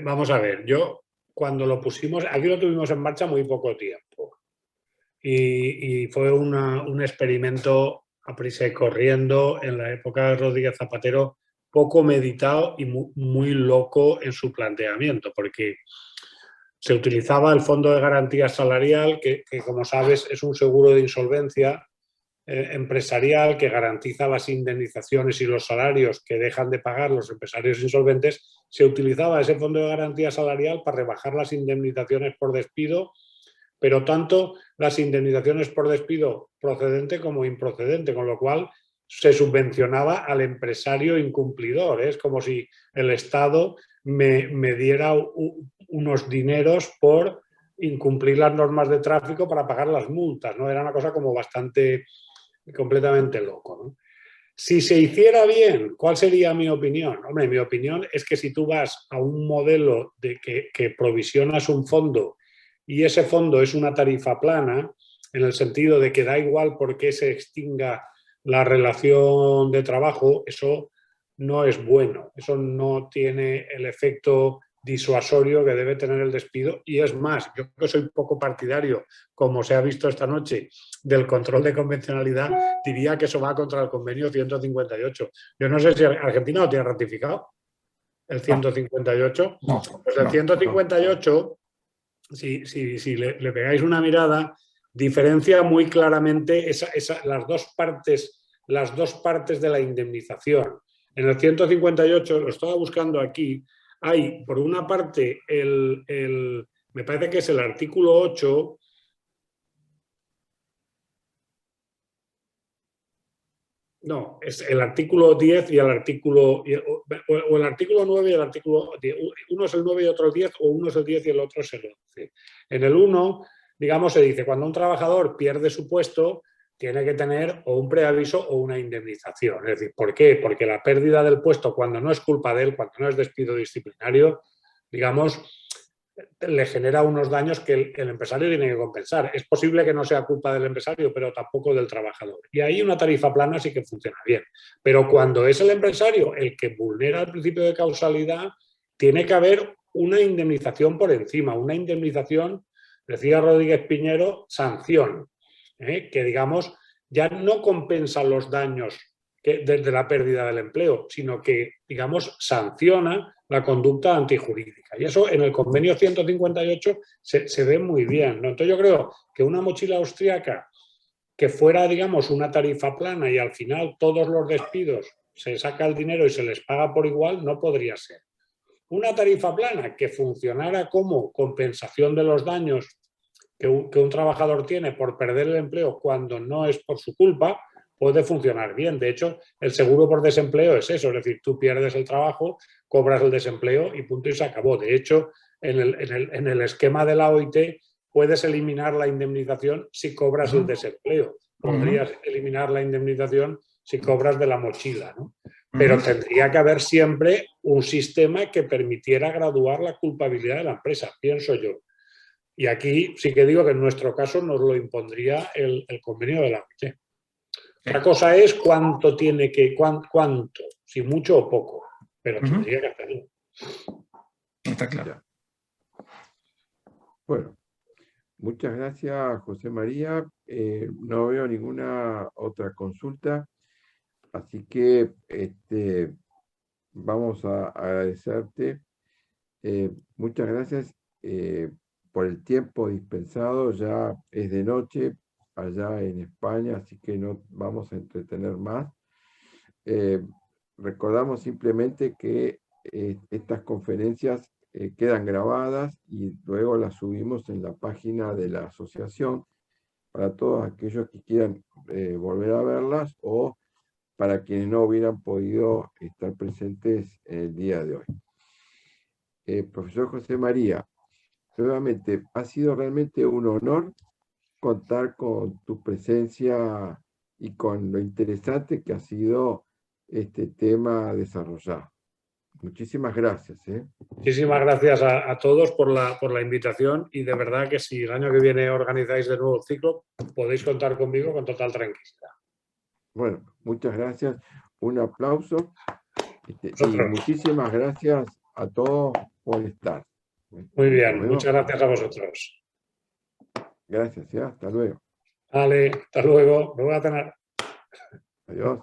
Vamos a ver, cuando lo pusimos, aquí lo tuvimos en marcha muy poco tiempo y fue un experimento a prisa y corriendo en la época de Rodríguez Zapatero, poco meditado y muy loco en su planteamiento, porque se utilizaba el Fondo de Garantía Salarial, que como sabes es un seguro de insolvencia empresarial que garantiza las indemnizaciones y los salarios que dejan de pagar los empresarios insolventes. Se utilizaba ese Fondo de Garantía Salarial para rebajar las indemnizaciones por despido, pero tanto las indemnizaciones por despido procedente como improcedente, con lo cual se subvencionaba al empresario incumplidor. Es como si el Estado me diera unos dineros por incumplir las normas de tráfico para pagar las multas, ¿no? Era una cosa como completamente loco, ¿no? Si se hiciera bien, ¿cuál sería mi opinión? Hombre, mi opinión es que si tú vas a un modelo de que provisionas un fondo y ese fondo es una tarifa plana, en el sentido de que da igual por qué se extinga la relación de trabajo, eso no es bueno, eso no tiene el efecto disuasorio que debe tener el despido, y es más, yo que soy poco partidario, como se ha visto esta noche, del control de convencionalidad, diría que eso va contra el convenio 158. Yo no sé si Argentina lo tiene ratificado, el 158. No, pues el 158, si le pegáis una mirada, diferencia muy claramente las dos partes de la indemnización. En el 158, lo estaba buscando aquí, hay por una parte me parece que es el artículo 8, no, es el artículo 10 y el artículo, o el artículo 9 y el artículo 10. Uno es el 9 y otro el 10, o uno es el 10 y el otro es el 11. En el 1, digamos, se dice, cuando un trabajador pierde su puesto, tiene que tener o un preaviso o una indemnización. Es decir, ¿por qué? Porque la pérdida del puesto, cuando no es culpa de él, cuando no es despido disciplinario, digamos, le genera unos daños que el empresario tiene que compensar. Es posible que no sea culpa del empresario, pero tampoco del trabajador. Y ahí una tarifa plana sí que funciona bien. Pero cuando es el empresario el que vulnera el principio de causalidad, tiene que haber una indemnización por encima, una indemnización, decía Rodríguez Piñero, sanción, que digamos ya no compensa los daños desde la pérdida del empleo, sino que, digamos, sanciona la conducta antijurídica. Y eso en el convenio 158 se ve muy bien, ¿no? Entonces yo creo que una mochila austríaca que fuera, digamos, una tarifa plana y al final todos los despidos se saca el dinero y se les paga por igual, no podría ser. Una tarifa plana que funcionara como compensación de los daños que un trabajador tiene por perder el empleo cuando no es por su culpa, puede funcionar bien. De hecho, el seguro por desempleo es eso, es decir, tú pierdes el trabajo, cobras el desempleo y punto y se acabó. De hecho, en el esquema de la OIT puedes eliminar la indemnización si cobras el desempleo. Podrías eliminar la indemnización si cobras de la mochila, ¿no? Pero tendría que haber siempre un sistema que permitiera graduar la culpabilidad de la empresa, pienso yo. Y aquí sí que digo que en nuestro caso nos lo impondría el convenio de la OIT. Otra cosa es cuánto, si mucho o poco, pero tendría que hacerlo. Está claro. Bueno, muchas gracias, José María. No veo ninguna otra consulta, así que vamos a agradecerte. Muchas gracias por el tiempo dispensado. Ya es de noche allá en España, así que no vamos a entretener más. Recordamos simplemente que estas conferencias quedan grabadas y luego las subimos en la página de la asociación para todos aquellos que quieran volver a verlas o para quienes no hubieran podido estar presentes el día de hoy. Profesor José María, nuevamente, ha sido realmente un honor contar con tu presencia y con lo interesante que ha sido este tema desarrollado. Muchísimas gracias. Muchísimas gracias a todos por la invitación y de verdad que si el año que viene organizáis de nuevo el ciclo, podéis contar conmigo con total tranquilidad. Bueno, muchas gracias. Un aplauso y Vosotros. muchísimas gracias a todos por estar. Muy bien, muchas gracias a vosotros. Gracias, hasta luego. Vale, hasta luego. Me voy a tener. Adiós.